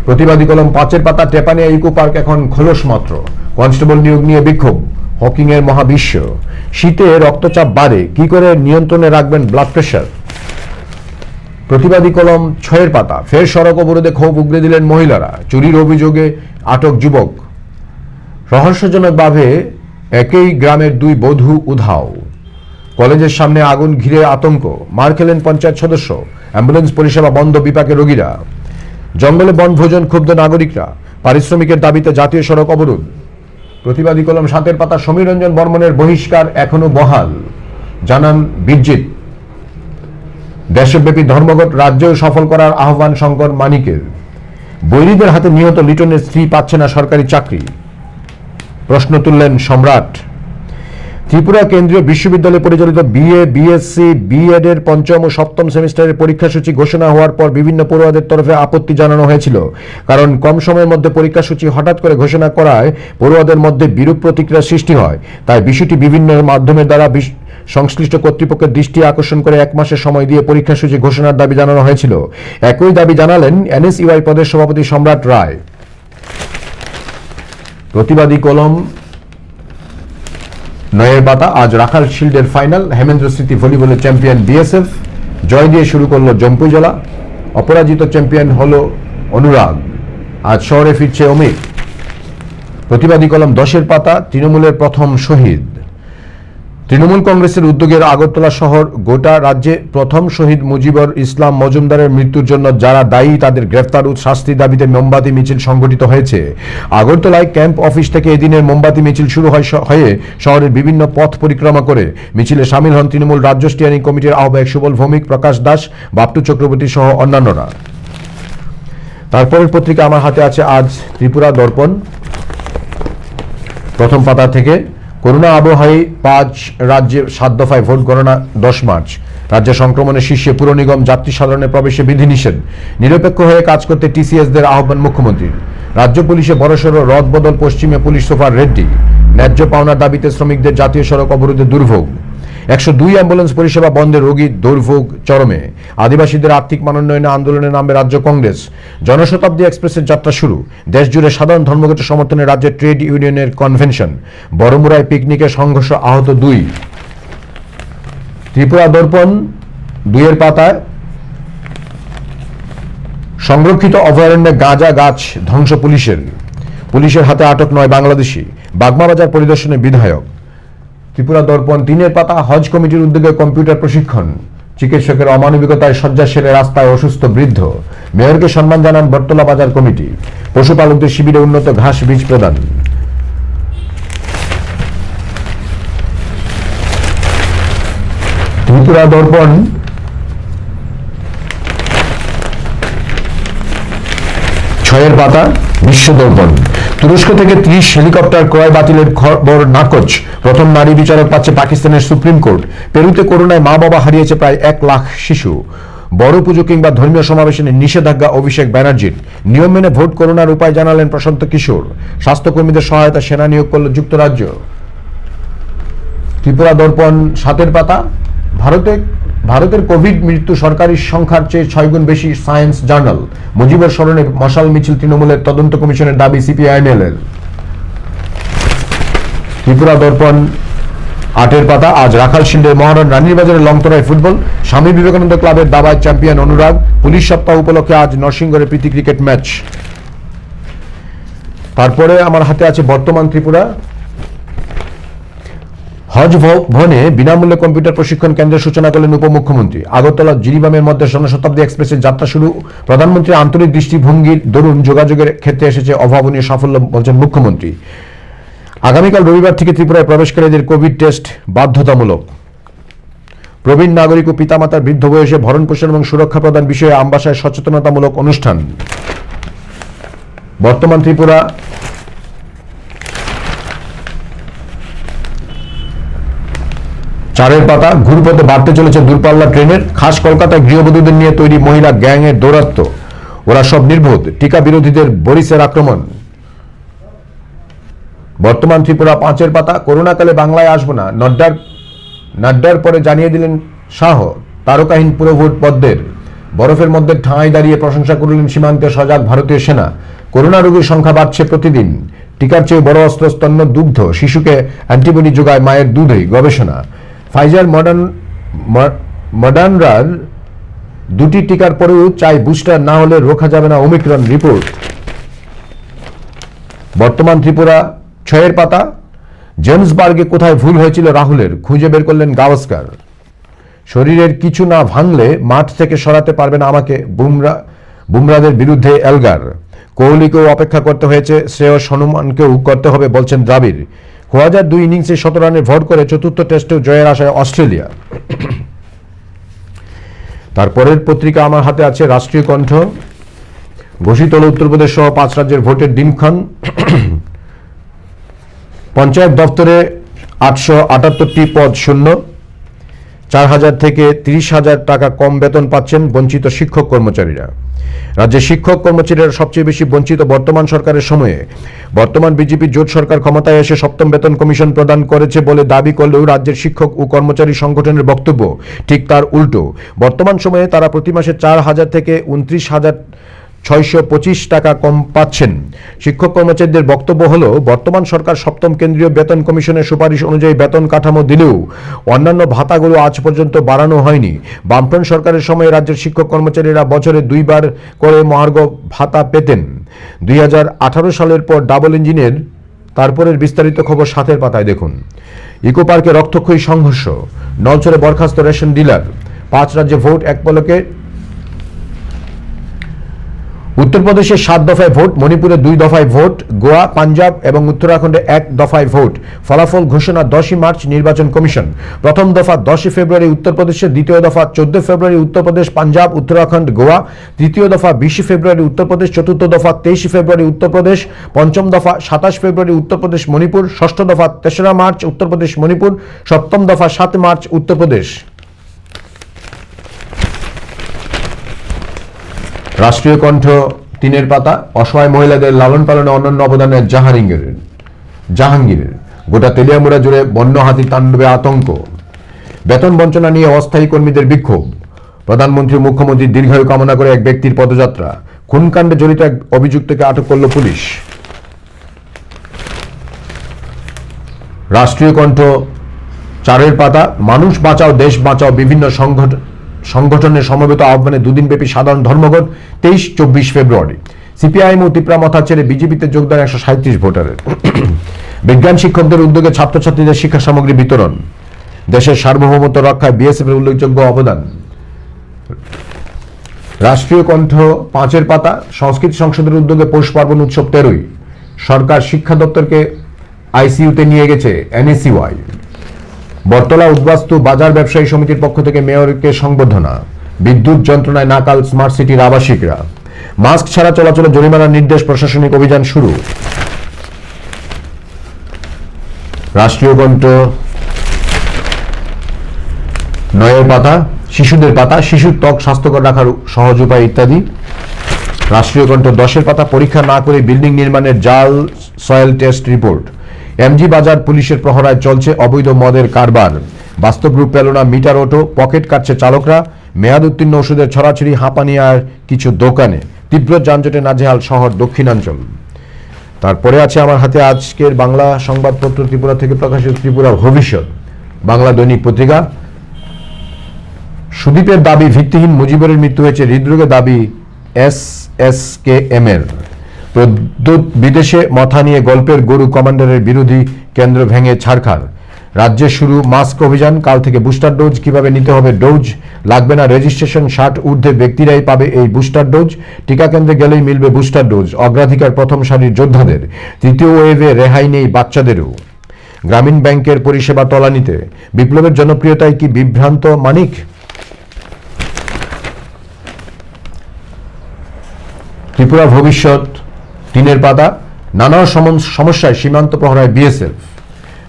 প্রতিবাদী কলম 5 পাতা, টেপানিয়া ইকো পার্ক এখন খোলস মাত্র। কনস্টেবল নিয়োগ নিয়ে বিক্ষোভ। হকিং এর মহাবিশ্ব। শীতে রক্তচাপ বাড়ে, কি করে নিয়ন্ত্রণে রাখবেন ব্লাড প্রেশার। প্রতিবাদী কলম 6 পাতা, ফের সড়ক অবরোধে ক্ষোভ উগরে দিলেন মহিলারা। চুরির অভিযোগে আটক যুবক। রহস্যজনকভাবে একই গ্রামের 2 বধূ উধাও। কলেজের সামনে আগুন ঘিরে আতঙ্ক। মার খেলেন পঞ্চায়েত সদস্য। অ্যাম্বুলেন্স পরিষেবা বন্ধ, বিপাকে রোগীরা। জঙ্গলে বনভোজন, ক্ষুব্ধ নাগরিকরা। পারিশ্রমিকের দাবিতে জাতীয় সড়ক অবরোধ। প্রতিবাদী কলম 7 পাতা, সমীর রঞ্জন বর্মনের বহিষ্কার এখনো বহাল, জানান বিরজিৎ। দেশব্যাপী ধর্মঘট রাজ্যেও সফল করার আহ্বান শঙ্কর মানিকের। বৈরীদের হাতে নিহত লিটনের স্ত্রী পাচ্ছে না সরকারি চাকরি, প্রশ্ন তুললেন সম্রাট। ত্রিপুরা কেন্দ্রীয় বিশ্ববিদ্যালয় পরিচালিত বিএ, বিএসসি, বিএড এর পঞ্চম ও সপ্তম সেমিস্টারের পরীক্ষাসূচি ঘোষণা হওয়ার পর বিভিন্ন পড়ুয়াদের তরফে আপত্তি জানানো হয়েছিল, কারণ কম সময়ের মধ্যে পরীক্ষাসূচি হঠাৎ করে ঘোষণা করায় পড়ুয়াদের মধ্যে বিরূপ প্রতিক্রিয়া সৃষ্টি হয়। তাই বিষয়টি বিভিন্ন মাধ্যমের দ্বারা সংশ্লিষ্ট কর্তৃপক্ষের দৃষ্টি আকর্ষণ করে 1 মাসের সময় দিয়ে পরীক্ষাসূচি ঘোষণার দাবি জানানো হয়েছিল। একই দাবি জানালেন এনএসইউআই প্রদেশ সভাপতি সম্রাট রায়। প্রতিবাদী কলম 9 পাতা। আজ রাখাল শিল্ডের ফাইনাল। হেমেন্দ্র স্মৃতি ভলিবলের চ্যাম্পিয়ন বিএসএফ জয় দিয়ে শুরু করলো জম্পুজলা। অপরাজিত চ্যাম্পিয়ন হলো অনুরাগ। আজ শহরে ফিরছে অমিত। প্রতিবাদী কলম 10 পাতা। তৃণমূলের প্রথম শহীদ। তৃণমূল কংগ্রেসের উদ্যোগের আগরতলা শহর গোটা রাজ্যে প্রথম শহীদ মুজিবুর ইসলাম মজুমদারের মৃত্যুর জন্য যারা দায়ী তাদের গ্রেফতার ও শাস্তির দাবিতে মোমবাতি মিছিল সংগঠিত হয়েছে। আগরতলায় ক্যাম্প অফিস থেকে এদিনের মোমবাতি মিছিল শুরু হয়ে শহরের বিভিন্ন পথ পরিক্রমা করে মিছিলে সামিল হন তৃণমূল রাজ্য স্টিয়ারিং কমিটির আহ্বায়ক সুবল ভৌমিক, প্রকাশ দাস, বাপটু চক্রবর্তী সহ অন্যান্যরা। তারপরের পত্রিকা আমার হাতে আছে আজ ত্রিপুরা দর্পণ। প্রথম পাতা থেকে করোনা আবহাওয়ায় 5 রাজ্যে 7 দফায় ভোট গণনা 10 মার্চ। রাজ্যে সংক্রমণের শীর্ষে পুর নিগম, যাত্রী সাধারণের প্রবেশে বিধিনিষেধ। নিরপেক্ষ হয়ে কাজ করতে টিসিএসদের আহ্বান মুখ্যমন্ত্রীর। রাজ্য পুলিশে বড়সড় রদবদল, পশ্চিমে পুলিশ সুপার রেড্ডি। ন্যায্য পাওনার দাবিতে শ্রমিকদের জাতীয় সড়ক অবরোধে দুর্ভোগ। 102 অ্যাম্বুলেন্স পরিষেবা বন্ধে রোগীর দুর্ভোগ চরমে। আদিবাসীদের আর্থিক মানোন্নয়নে আন্দোলনে নামবে রাজ্য কংগ্রেস। জনশতাব্দী এক্সপ্রেসের যাত্রা শুরু। দেশজুড়ে সাধারণ ধর্মঘট সমর্থনে রাজ্যের ট্রেড ইউনিয়নের কনভেনশন। বড়মুড়ায় পিকনিকে সংঘর্ষ, আহত 2। ত্রিপুরা দর্পণ 2 পাতায় সংরক্ষিত অভয়ারণ্যে গাঁজা গাছ ধ্বংস পুলিশের হাতে আটক 9 বাংলাদেশি। বাগমাবাজার পরিদর্শনে বিধায়ক। ত্রিপুরা দর্পণ 3 পাতা। হজ কমিটির উদ্যোগে কম্পিউটার প্রশিক্ষণ। চিকিৎসকের অমানবিকতায় শয্যা সেরে রাস্তায় অসুস্থ বৃদ্ধ। মেয়রকে সম্মান জানান বটতলা বাজার কমিটি। পশুপালকদের শিবিরে উন্নত ঘাস বীজ প্রদান। ত্রিপুরা দর্পণ 6 পাতা। বিশ্ব দর্পণ। তুরস্ক থেকে 30 হেলিকপ্টার ক্রয় বাতিলের খবর নাকচ। প্রথম নারী বিচারক পাচ্ছে পাকিস্তানের সুপ্রিম কোর্ট। পেরুতে করোনায় মা বাবা হারিয়েছে প্রায় 1 লাখ শিশু। বড় পুজো কিংবা ধর্মীয় সমাবেশে নিষেধাজ্ঞা অভিষেক ব্যানার্জির। নিয়ম মেনে ভোট করোনার উপায় জানালেন প্রশান্ত কিশোর। স্বাস্থ্যকর্মীদের সহায়তা সেনা নিয়োগ করল যুক্তরাজ্য। ত্রিপুরা দর্পণ 7 পাতা। ভারতের কোভিড মৃত্যু সরকারি সংখ্যার চেয়ে 6 গুণ বেশি, সায়েন্স জার্নাল। মুজিবুর স্মরণে মশাল মিছিল তৃণমূলের তদন্ত কমিশনের দাবি সিপিআইএমএল এর। ত্রিপুরা দর্পণ 8 পাতা। আজ রাখাল শিল্ডের মহারণ। রানীর বাজারে লংতরায় ফুটবল। স্বামী বিবেকানন্দ ক্লাবের দাবায় চ্যাম্পিয়ন অনুরাগ। পুলিশ সপ্তাহ উপলক্ষে আজ নরসিংগড়ে প্রীতি ক্রিকেট ম্যাচ। তারপরে আমার হাতে আছে বর্তমান ত্রিপুরা। হজ ভবনে বিনামূল্যে কম্পিউটার প্রশিক্ষণ কেন্দ্রের সূচনা করলেন উপমুখ্যমন্ত্রী। আগরতলা জিরিবামের মধ্যে জনশতাব্দী এক্সপ্রেসের যাত্রা শুরু। প্রধানমন্ত্রীর আন্তরিক দৃষ্টিভঙ্গির দরুন যোগাযোগের ক্ষেত্রে এসেছে অভাবনীয় সাফল্য, বলছেন মুখ্যমন্ত্রী। আগামীকাল রবিবার থেকে ত্রিপুরায় প্রবেশকারীদের কোভিড টেস্ট বাধ্যতামূলক। প্রবীণ নাগরিক ও পিতামাতার বৃদ্ধ বয়সে ভরণ পোষণ এবং সুরক্ষা প্রদান বিষয়ে আমবাসায় সচেতনতামূলক অনুষ্ঠান। বর্তমান ত্রিপুরা 4 পাতা। ঘুরপথে বাড়তে চলেছে দূরপাল্লা ট্রেনের। খাস কলকাতায় গৃহবধূদের নিয়ে তৈরি মহিলা গ্যাংয়ের দৌরাত্ম্য। ওরা সব নির্বোধ। টিকা বিরোধীদের বরিসের আক্রমণ। বর্তমান ত্রিপুরা 5 পাতা। করোনাকালে বাংলায় আসবো না, নাড্ডার পরে জানিয়ে দিলেন শাহ। তারকাহীন পুরভোট পদ্মের। বরফের মধ্যে ঠাঁই দাঁড়িয়ে প্রশংসা করলেন সীমান্তে সজাগ ভারতীয় সেনা। করোনা রোগীর সংখ্যা বাড়ছে প্রতিদিন। টিকার চেয়ে বড় অস্ত্র স্তন্য দুগ্ধ। শিশুকে অ্যান্টিবডি যোগায় মায়ের দুধেই গবেষণা। ফাইজার মডার্নার 2টি টিকার পরেও চাই বুস্টার, না হলে রোখা যাবে না ওমিক্রন, রিপোর্ট। বর্তমান ত্রিপুরা 6 পাতা। জেমসবার্গে কোথায় ভুল হয়েছিল রাহুলের, খুঁজে বের করলেন গাভাস্কার। শরীরের কিছু না ভাঙলে মাঠ থেকে সরাতে পারবে না আমাকে, বুমরাদের বিরুদ্ধে এলগার। কোহলিকেও অপেক্ষা করতে হয়েছে, শ্রেয়স হনুমানকেও করতে হবে, বলছেন দ্রাবিড়। 2002 ইনিংসে 17 রানে ভর করে 4র্থ টেস্টেও জয়ের আশায় অস্ট্রেলিয়া। তারপরের পত্রিকা আমার হাতে আছে রাষ্ট্রীয় কণ্ঠ। ঘোষিত হল উত্তরপ্রদেশ সহ 5 রাজ্যের ভোটের দিনক্ষণ। পঞ্চায়েত দপ্তরে 878টি পদ শূন্য, 4,000 থেকে 30,000 টাকা কম বেতন পাচ্ছেন বঞ্চিত শিক্ষক কর্মচারীরা। রাজ্যের শিক্ষক কর্মচারীরা সবচেয়ে বেশি বঞ্চিত বর্তমান সরকারের সময়ে। বর্তমান বিজেপি জোট সরকার ক্ষমতায় এসে 7ম বেতন কমিশন প্রদান করেছে বলে দাবি করলেও রাজ্যের শিক্ষক ও কর্মচারী সংগঠনের বক্তব্য ঠিক তার উল্টো। বর্তমান সময়ে তারা প্রতি মাসে 4,000 থেকে 29,625 টাকা কম পাচ্ছেন। শিক্ষক কর্মচারীদের বক্তব্য হলো, বর্তমান সরকার 7ম কেন্দ্রীয় বেতন কমিশনের সুপারিশ অনুযায়ী বেতন কাঠামো দিলেও অন্যান্য ভাতাগুলো আজ পর্যন্ত বাড়ানো হয়নি। বামফ্রন্ট সরকারের সময় রাজ্যের শিক্ষক কর্মচারীরা বছরে 2 বার করে মহার্ঘ ভাতা পেতেন। 2018 সালের পর ডাবল ইঞ্জিনের তারপরের বিস্তারিত খবর 7 পাতায় দেখুন। ইকো পার্কে রক্তক্ষয়ী সংঘর্ষ, নলছড়ে বরখাস্ত রেশন ডিলার, 5 রাজ্যে ভোট এক পলকে। উত্তরপ্রদেশে 7 দফায় ভোট, মণিপুরে 2 দফায় ভোট, গোয়া, পাঞ্জাব এবং উত্তরাখণ্ডে 1 দফায় ভোট। ফলাফল ঘোষণা 10ই মার্চ নির্বাচন কমিশন। প্রথম দফা 10 ফেব্রুয়ারি উত্তরপ্রদেশে, দ্বিতীয় দফা 14 ফেব্রুয়ারি উত্তরপ্রদেশ, পাঞ্জাব, উত্তরাখণ্ড, গোয়া, তৃতীয় দফা 20 ফেব্রুয়ারি উত্তরপ্রদেশ, চতুর্থ দফা 23 ফেব্রুয়ারি উত্তরপ্রদেশ, পঞ্চম দফা 27 ফেব্রুয়ারি উত্তরপ্রদেশ মণিপুর, ষষ্ঠ দফা 3রা মার্চ উত্তরপ্রদেশ মণিপুর, সপ্তম দফা 7 মার্চ উত্তরপ্রদেশ। রাষ্ট্রীয় কণ্ঠ 3 পাতা, অসহায় মহিলাদের লালন পালনে অনন্য অবদানের জাহাঙ্গীরের। গোটা তেলিয়ামুড়া জুড়ে বন্য হাতি তাণ্ডবে আতঙ্ক। বেতন বঞ্চনা নিয়ে অস্থায়ী কর্মীদের বিক্ষোভ। প্রধানমন্ত্রী মুখ্যমন্ত্রীর দীর্ঘায়ু কামনা করে এক ব্যক্তির পদযাত্রা। খুনকাণ্ডে জড়িত এক অভিযুক্তকে আটক করল পুলিশ। রাষ্ট্রীয় কণ্ঠ 4 পাতা, মানুষ বাঁচাও দেশ বাঁচাও বিভিন্ন সংগঠনের সমবেত আহ্বানে 2 দিনব্যাপী সাধারণ ধর্মঘট 23-24 ফেব্রুয়ারি। সিপিআইএম ও তিপ্রামথা ছেড়ে বিজেপিতে যোগদান 137 ভোটারের। বিজ্ঞান শিক্ষকদের উদ্যোগে ছাত্রছাত্রীদের শিক্ষা সামগ্রী বিতরণ। দেশের সার্বভৌমত্ব রক্ষায় বিএসএফ এর উল্লেখযোগ্য অবদান। রাষ্ট্রীয় কণ্ঠ 5 পাতা, সংস্কৃতি সংসদের উদ্যোগে পৌষ পার্বণ উৎসব 13ই। সরকার শিক্ষা দপ্তরকে আইসিইউতে নিয়ে গেছে এনএসইউআই। বটতলা উদ্বাস্তু বাজার ব্যবসায়ী সমিতির পক্ষ থেকে মেয়রকে সংবর্ধনা। বিদ্যুৎ যন্ত্রণায় নাকাল স্মার্ট সিটির আবাসিকরা। মাস্ক ছাড়া চলাচলে জরিমানার নির্দেশ, প্রশাসনিক অভিযান শুরু। রাষ্ট্রীয় কণ্ঠ 9 পাতা, শিশুদের পাতা, শিশুর ত্বক স্বাস্থ্যকর রাখার সহজ উপায় ইত্যাদি। রাষ্ট্রীয় কণ্ঠ 10 পাতা, পরীক্ষা না করে বিল্ডিং নির্মাণের জাল সয়েল টেস্ট রিপোর্ট। এমজি বাজার পুলিশের প্রহরায় চলছে অবৈধ মদের কারবার। বাস্তব রূপ পেল না মিটার অটো, পকেট কাটছে চালকরা। মেয়াদ উত্তীর্ণ ওষুধের ছড়াছড়ি হাঁপানিয়ার কিছু দোকানে। তীব্র যানজটে নাজেহাল শহর দক্ষিণাঞ্চল। তারপরে আছে আমার হাতে আজকের বাংলা সংবাদপত্র ত্রিপুরা থেকে প্রকাশিত ত্রিপুরা ভবিষ্যৎ, বাংলা দৈনিক পত্রিকা। সুদীপের দাবি ভিত্তিহীন, মুজিবুরের মৃত্যু হয়েছে হৃদরোগে, দাবি SSKM এর। প্রদ্যুৎ বিদেশে মাথা নিয়ে গল্পের গরু কমান্ডারের বিরোধী কেন্দ্র ভেঙে ছাড়খাড়। রাজ্যে শুরু মাস্ক অভিযান, কাল থেকে বুস্টার ডোজ। কিভাবে নিতে হবে ডোজ? লাগবে না রেজিস্ট্রেশন, 60 ঊর্ধ্বে ব্যক্তিরাই পাবে এই বুস্টার ডোজ। টিকা কেন্দ্রে গেলেই মিলবে বুস্টার ডোজ। অগ্রাধিকার প্রথম সারির যোদ্ধাদের। তৃতীয় ওয়েভে রেহাই নেই বাচ্চাদেরও। গ্রামীণ ব্যাংকের পরিষেবা তলানিতে। বিপ্লবের জনপ্রিয়তায় কি বিভ্রান্ত মানিক? ত্রিপুরা ভবিষ্যৎ 3 পাতা, নানা সমস্যায় সীমান্ত প্রহরায় বিএসএফ।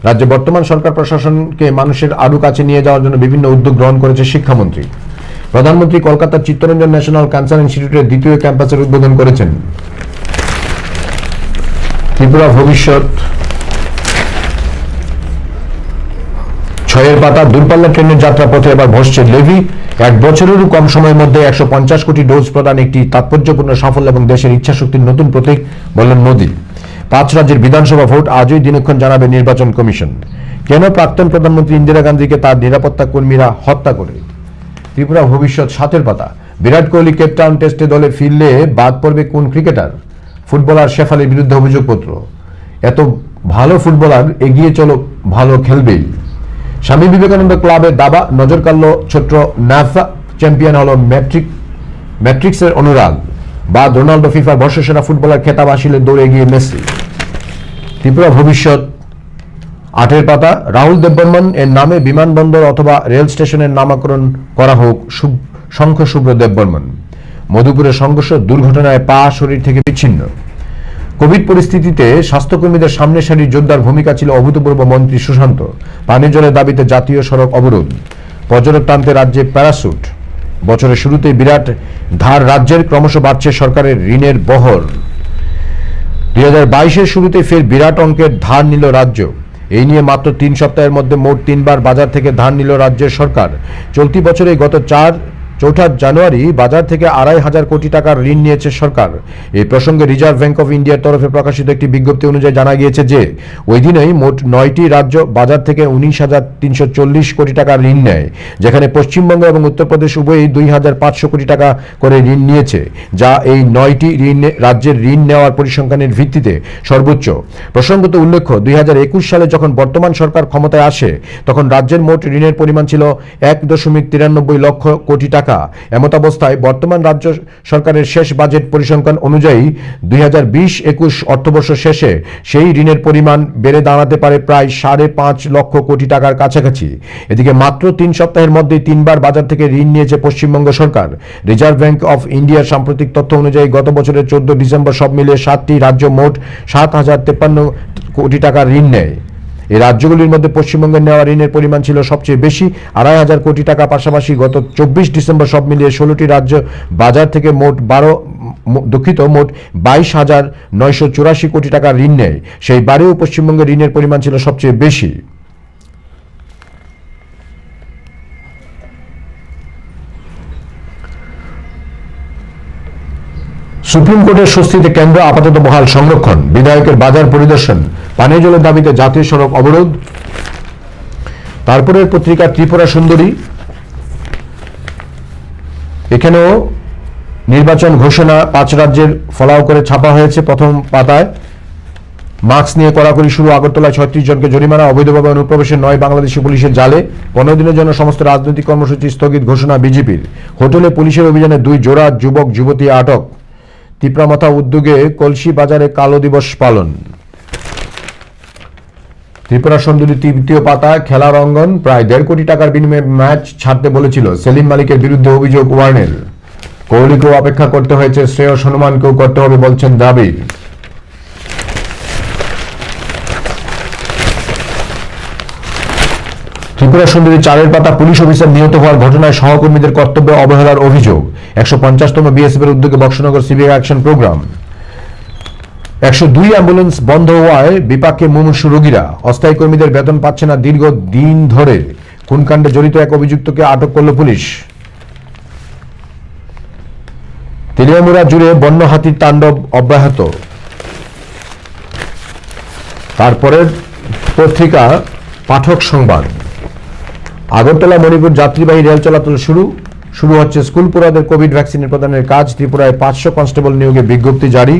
রাজ্যে বর্তমান সরকার প্রশাসনকে মানুষের আরো কাছে নিয়ে যাওয়ার জন্য বিভিন্ন উদ্যোগ গ্রহণ করেছে শিক্ষামন্ত্রী। প্রধানমন্ত্রী কলকাতার চিত্তরঞ্জন ন্যাশনাল ক্যান্সার ইনস্টিটিউটের 2য় ক্যাম্পাসের উদ্বোধন করেছেন। ত্রিপুরা ভবিষ্যৎ 6 পাতা, দূরপাল্লার ট্রেনের যাত্রাপথে এবার বসছে লেভি। 1 বছরেরও কম সময়ের মধ্যে 150 কোটি ডোজ প্রদান একটি তাৎপর্যপূর্ণ সাফল্য এবং দেশের ইচ্ছাশক্তির নতুন প্রতীক, বললেন মোদী। 5 রাজ্যের বিধানসভা ভোট, আজই দিনক্ষণ জানাবে নির্বাচন কমিশন। কেন প্রাক্তন প্রধানমন্ত্রী ইন্দিরা গান্ধীকে তার নিরাপত্তা কর্মীরা হত্যা করে? ত্রিপুরা ভবিষ্যৎ 7 পাতা, বিরাট কোহলি কেপটাউন টেস্টে দলে ফিরলে বাদ পড়বে কোন ক্রিকেটার? ফুটবলার শেফালির বিরুদ্ধে অভিযোগপত্র। এত ভালো ফুটবলার, এগিয়ে চলো, ভালো খেলবেই। স্বামী বিবেকানন্দ ক্লাবের দাবা, নজর কাড়ল ছোট্ট নাফা। চ্যাম্পিয়ন হল ম্যাট্রিক্সের অনুরাগ। বা রোনাল্ডো ফিফার বর্ষসেরা ফুটবলার খেতাব আসিলে দৌড়ে এগিয়ে মেসি। ত্রিপুরা ভবিষ্যৎ 8 পাতা, রাহুল দেববর্মন এর নামে বিমানবন্দর অথবা রেল স্টেশনের নামকরণ করা হোক শঙ্খ শুভ্র দেববর্মন। মধুপুরের সংঘর্ষ, দুর্ঘটনায় পা শরীর থেকে বিচ্ছিন্ন। কোভিড পরিস্থিতিতে স্বাস্থ্যকর্মীদের সামনে সারির যোদ্ধার ভূমিকা ছিল অভূতপূর্ব। মন্ত্রী সুশান্ত। পানীয় জলের দাবিতে জাতীয় সড়ক অবরোধ। পর্যটক টানতে রাজ্যে প্যারাশুট। বছরের শুরুতেই বিরাট ধার রাজ্যের, ক্রমশ বাড়ছে সরকারের ঋণের বহর। 2022-এর শুরুতে ফের বিরাট অঙ্কের ধার নিল রাজ্য। এই নিয়ে মাত্র 3 সপ্তাহের মধ্যে মোট 3বার বাজার থেকে ধার নিল রাজ্যের সরকার। চলতি বছরে গত 4 জানুয়ারি বাজার থেকে 2,500 কোটি টাকার ঋণ নিয়েছে সরকার। এই প্রসঙ্গে রিজার্ভ ব্যাংক অফ ইন্ডিয়ার তরফে প্রকাশিত একটি বিজ্ঞপ্তি অনুযায়ী জানা গিয়েছে যে ওই দিনেই মোট 9টি রাজ্য বাজার থেকে 19,340 কোটি টাকার ঋণ নেয়, যেখানে পশ্চিমবঙ্গ এবং উত্তরপ্রদেশ উভয়ই 2,500 কোটি টাকা করে ঋণ নিয়েছে, যা এই 9টি রাজ্যের ঋণ নেওয়ার পরিসংখ্যানের ভিত্তিতে সর্বোচ্চ। প্রসঙ্গত উল্লেখ্য, 2021 সালে যখন বর্তমান সরকার ক্ষমতায় আসে তখন রাজ্যের মোট ঋণের পরিমাণ ছিল 1.93 লক্ষ কোটি টাকা। এমতাবস্থায় বর্তমান রাজ্য সরকারের শেষ বাজেট পরিসংখ্যান অনুযায়ী 2020-21 অর্থবর্ষ শেষে সেই ঋণের পরিমাণ বেড়ে দাঁড়াতে পারে প্রায় 5.5 লক্ষ কোটি টাকার কাছাকাছি। এদিকে মাত্র 3 সপ্তাহের মধ্যেই 3বার বাজার থেকে ঋণ নিয়েছে পশ্চিমবঙ্গ সরকার। রিজার্ভ ব্যাংক অফ ইন্ডিয়ার সাম্প্রতিক তথ্য অনুযায়ী গত বছরের 14 ডিসেম্বর সব মিলিয়ে 7টি রাজ্য মোট 7,053 কোটি টাকার ঋণ নেয়। এই রাজ্যগুলির মধ্যে পশ্চিমবঙ্গের নেওয়া ঋণের পরিমাণ ছিল সবচেয়ে বেশি, 2,500 কোটি টাকা। পাশাপাশি গত 24 ডিসেম্বর সব মিলিয়ে 16টি রাজ্য বাজার থেকে মোট 22,984 কোটি টাকা ঋণ নেয়। সেই বারেও পশ্চিমবঙ্গের ঋণের পরিমাণ ছিল সবচেয়ে বেশি। সুপ্রিম কোর্টের স্বস্তিতে কেন্দ্র, আপাতত বহাল সংরক্ষণ। বিধায়কের বাজার পরিদর্শন। পানীয় জলের দাবিতে জাতীয় সড়ক অবরোধ। তারপরের পত্রিকা ত্রিপুরা সুন্দরী, এখানেও নির্বাচন ঘোষণা 5 রাজ্যের ফলাও করে ছাপা হয়েছে প্রথম পাতায়। মাস্ক নিয়ে কড়াকড়ি শুরু। আগরতলায় 36 জনকে জরিমানা। অবৈধভাবে অনুপ্রবেশে 9 বাংলাদেশি পুলিশের জালে। 15 দিনের জন্য সমস্ত রাজনৈতিক কর্মসূচি স্থগিত ঘোষণা বিজেপির। হোটেলে পুলিশের অভিযানে 2 জোড়া যুবক যুবতী আটক। তিপ্রামাথা উদ্যোগে কলসি বাজারে কালো দিবস পালন। ত্রিপুরা সুন্দরী তৃতীয় পাতা, খেলার অঙ্গন। প্রায় 1.5 কোটি টাকার বিনিময়ে ম্যাচ ছাড়তে বলেছিল সেলিম মালিকের বিরুদ্ধে অভিযোগ ওয়ার্নের। কোহলিকেও অপেক্ষা করতে হয়েছে, শ্রেয়স হনুমানকেও করতে হবে বলছেন দ্রাবিড়। ত্রিপুরা সুন্দরী 4 পাতা, পুলিশ অফিসার নিহত হওয়ার ঘটনায় সহকর্মীদের কর্তব্য অবহেলার অভিযোগ। 150তম বিএসএফ এর উদ্যোগে Boxanagar civic action programme. 102 ambulance বন্ধ হওয়ায় বিপাকে মুমূর্ষু রোগীরা। অস্থায়ী কর্মীদের বেতন পাচ্ছে না দীর্ঘ দিন ধরে। খুনকাণ্ডে জড়িত এক অভিযুক্তকে আটক করল পুলিশ। তেলিয়ামুড়া জুড়ে বন্য হাতির তাণ্ডব অব্যাহত। তারপরের পত্রিকা পাঠক সংবাদ। আগরতলা মণিপুর যাত্রীবাহী রেল চলাচল শুরু হচ্ছে। স্কুল পড়ুয়াদের কোভিড ভ্যাকসিনের প্রদানের কাজ। ত্রিপুরায় 500 কনস্টেবল নিয়োগে বিজ্ঞপ্তি জারি।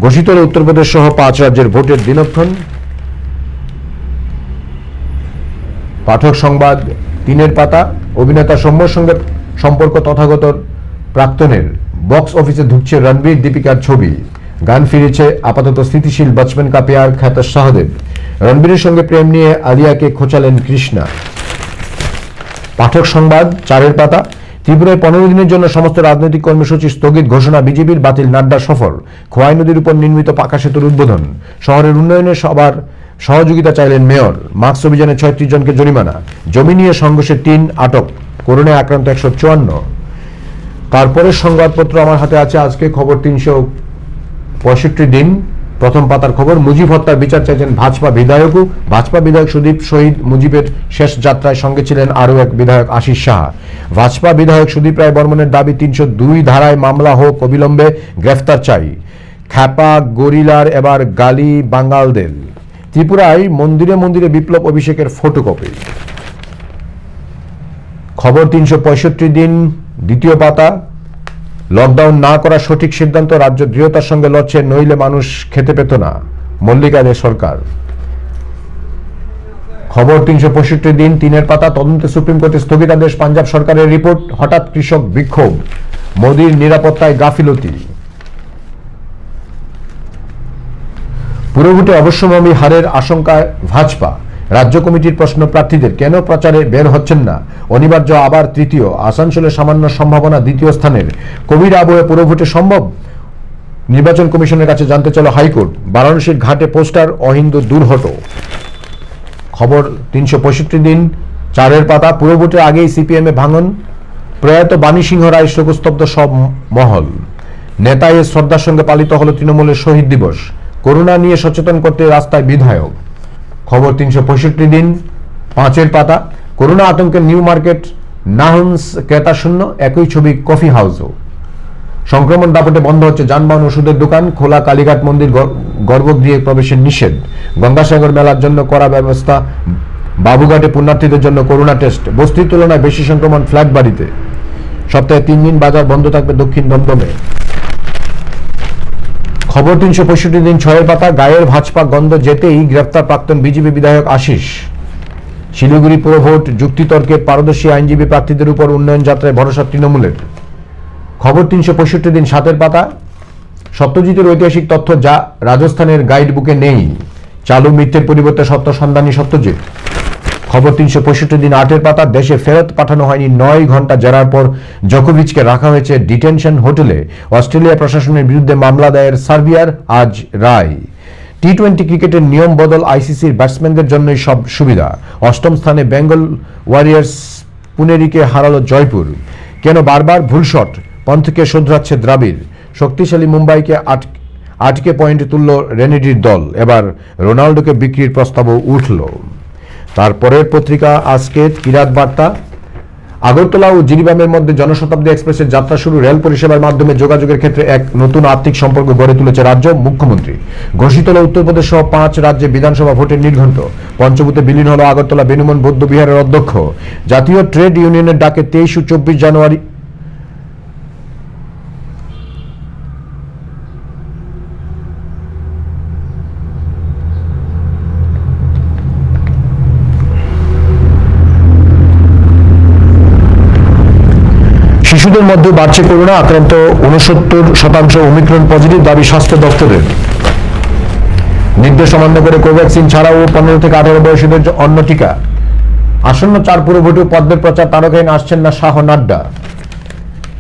ঘোষিত হল উত্তরপ্রদেশ সহ 5 রাজ্যের ভোটের দিনক্ষণ। পাঠক সংবাদ 3 পাতা, অভিনেতা সৌম্যর সঙ্গে সম্পর্ক তথাগত প্রাক্তনের। বক্স অফিসে ঢুকছে রণবীর দীপিকার ছবি। গান ফিরেছে আপাতত স্থিতিশীল বচপন কা প্যার খ্যাত সহদেব। রণবীরের সঙ্গে প্রেম নিয়ে আলিয়াকে খোঁচালেন কৃষ্ণা। পাঠক সংবাদ 4 পাতা, ত্রিপুরায় 15 দিনের জন্য সমস্ত রাজনৈতিক কর্মসূচি স্থগিত ঘোষণা বিজেপির। বাতিল নাড্ডা সফর। খোয়াই নদীর উপর নির্মিত পাকা সেতুর উদ্বোধন। শহরের উন্নয়নে সবার সহযোগিতা চাইলেন মেয়র। মাস্ক অভিযানে 36 জনকে জরিমানা। জমি নিয়ে সংঘর্ষে 3 আটক। করোনায় আক্রান্ত 154। তারপরের সংবাদপত্র আমার হাতে আছে। আজকে খবর 365 দিন। প্রথম পাতার খবর, মুজিব হত্যার বিচার চাইছেন ভাজপা বিধায়কও। ভাজপা বিধায়ক সুদীপ শহীদ মুজিবের শেষ যাত্রায় সঙ্গে ছিলেন আরও এক বিধায়ক আশিস সাহা। ভাজপা বিধায়ক সুদীপ রায় বর্মনের দাবি 302 ধারায় মামলা হোক, অবিলম্বে গ্রেফতার চাই। খ্যাপা গরিলার এবার গালি বাঙ্গালদের। ত্রিপুরায় মন্দিরে মন্দিরে বিপ্লব অভিষেকের ফটোকপি। খবর 365 দিন, দ্বিতীয় পাতা। লকডাউন না করার সঠিক সিদ্ধান্ত। রাজ্য দৃঢ়তার সঙ্গে লড়ছে, নইলে মানুষ খেতে পেত না। মল্লিকাদের সরকার। খবর 365 দিন, 3 পাতা। তদন্তে সুপ্রিম কোর্টের স্থগিতাদেশ। পাঞ্জাব সরকারের রিপোর্ট। হঠাৎ কৃষক বিক্ষোভ। মোদির নিরাপত্তায় গাফিলতি। পুরভোটে অবশ্যম্ভাবী হারের আশঙ্কায় ভাজপা। রাজ্য কমিটির প্রশ্ন, প্রার্থীদের কেন প্রচারে বের হচ্ছেন না? অনিবার্য আবার তৃতীয়। আসানসোলে সামান্য সম্ভাবনা দ্বিতীয় স্থানের। কোভিড আবহে পুরভোটে সম্ভব? নির্বাচন কমিশনের কাছে জানতে চাইল হাইকোর্ট। বারাণসীর ঘাটে পোস্টার অহিন্দু দূর হটো। খবর 365 দিন 4 পাতা। পুরো ভোটের আগেই সিপিএমে ভাঙন, প্রয়াত বাণী সিংহ রায় শোকস্তব্ধ সব মহল। নেতায়ের শ্রদ্ধার সঙ্গে পালিত হল তৃণমূলের শহীদ দিবস। করোনা নিয়ে সচেতন করতে রাস্তায় বিধায়ক। খবর 365 দিন 5 পাতা। করোনা আতঙ্কের নিউ মার্কেট নাহুন্স ক্রেতা শূন্য, একই ছবি কফি হাউসও। সংক্রমণ দাপটে বন্ধ হচ্ছে যানবাহন, ওষুধের দোকান। খোলা কালীঘাট মন্দির, গর্ভগৃহে প্রবেশের নিষেধ। গঙ্গাসাগর মেলার জন্য করা ব্যবস্থা। বাবুঘাটে পুণ্যার্থীদের জন্য করোনা টেস্ট। বস্তির তুলনায় বেশি সংক্রমণ ফ্ল্যাট বাড়িতে। সপ্তাহে 3 দিন বাজার বন্ধ থাকবে দক্ষিণ দমদমে। খবর 365 দিন 6 পাতা। গায়ের ভাজপা গন্ধ যেতেই গ্রেফতার প্রাক্তন বিজেপি বিধায়ক আশিস। শিলিগুড়ি পুরো ভোট যুক্তিতর্কে পারদর্শী আইনজীবী প্রার্থীদের উপর উন্নয়ন যাত্রায় ভরসা তৃণমূলের। খবর 365 দিন 7 পাতা। সত্যজিতের ঐতিহাসিক তথ্য যা রাজস্থানের গাইড বুকে নেই। চালু মিথ্যের পরিবর্তে সত্য সন্ধানী সত্যজিৎ। খবর 365 দিন 8 পাতা। দেশে ফেরত পাঠানো হয়নি 9 ঘন্টা জেরার পর জোকোভিচকে রাখা হয়েছে ডিটেনশন হোটেলে। অস্ট্রেলিয়া প্রশাসনের বিরুদ্ধে মামলা দায়ের সার্বিয়ার, আজ রায়। টি-20 ক্রিকেটের নিয়ম বদল, আইসিসির ব্যাটসম্যানদের জন্যই সব সুবিধা। 8ম স্থানে বেঙ্গল ওয়ারিয়র্স, পুনেরিকে হারালো জয়পুর। কেন বারবার ভুল শট, পন্থকে শোধরাচ্ছে দ্রাবিড়। শক্তিশালী মুম্বাইকে আটকে পয়েন্ট তুলল রেনেডির দল। এবার রোনাল্ডোকে বিক্রির প্রস্তাবও উঠল। তারপরের পত্রিকা আজকে কিরাত বার্তা। আগরতলা ও জিরিবামের মধ্যে জনশতাব্দী এক্সপ্রেসের যাত্রা শুরু। রেল পরিষেবার মাধ্যমে যোগাযোগের ক্ষেত্রে এক নতুন আর্থিক সম্পর্ক গড়ে তুলেছে রাজ্য। মুখ্যমন্ত্রী ঘোষিত হল উত্তরপ্রদেশ সহ 5 রাজ্যে বিধানসভা ভোটের নির্ঘণ্ট। পঞ্চভূতে বিলীন হল আগরতলা বেনুমন বৌদ্ধ বিহারের অধ্যক্ষ। জাতীয় ট্রেড ইউনিয়নের ডাকে 23 ও 24 জানুয়ারি শিশুদের মধ্যে বাড়ছে করোনা আক্রান্ত। 69% ওমিক্রন পজিটিভ, দাবি স্বাস্থ্য দপ্তরের। নির্দেশ অমান্য করে কোভ্যাক্সিন ছাড়াও 15 থেকে 18 বয়সীদের অন্য টিকা। আসন্ন 4 পুরো ভোটে পদ্মের প্রচার তারকাহীন, আসছেন না শাহ নাড্ডা।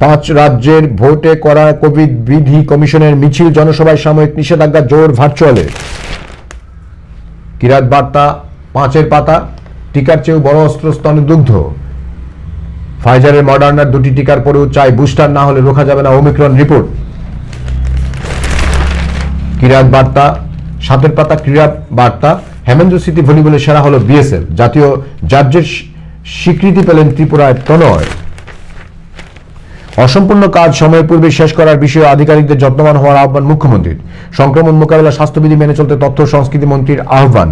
5 রাজ্যের ভোটে করা কোভিড বিধি কমিশনের মিছিল, জনসভায় সাময়িক নিষেধাজ্ঞা জোর ভার্চুয়ালে। কিরাত বার্তা 5 পাতা। টিকার চেয়েও বড় অস্ত্র স্তনদুগ্ধ। ফাইজারের মডার্নার 2টি টিকার পরেও চাই বুস্টার, না হলে রোখা যাবে না ওমিক্রন রিপোর্ট। কিরাত বার্তা 7 পাতা। ক্রীড়া বার্তা। হেমেন্দ্র স্মৃতি ভলিবলে সেরা হলো বিএসএফ। জাতীয় জার্জের স্বীকৃতি পেলেন ত্রিপুরায় প্রণয়। অসম্পূর্ণ কাজ সময়ের পূর্বে শেষ করার বিষয়ে আধিকারিকদের যত্নবান হওয়ার আহ্বান মুখ্যমন্ত্রীর। সংক্রমণ মোকাবেলা স্বাস্থ্যবিধি মেনে চলতে তথ্য সংস্কৃতি মন্ত্রীর আহ্বান।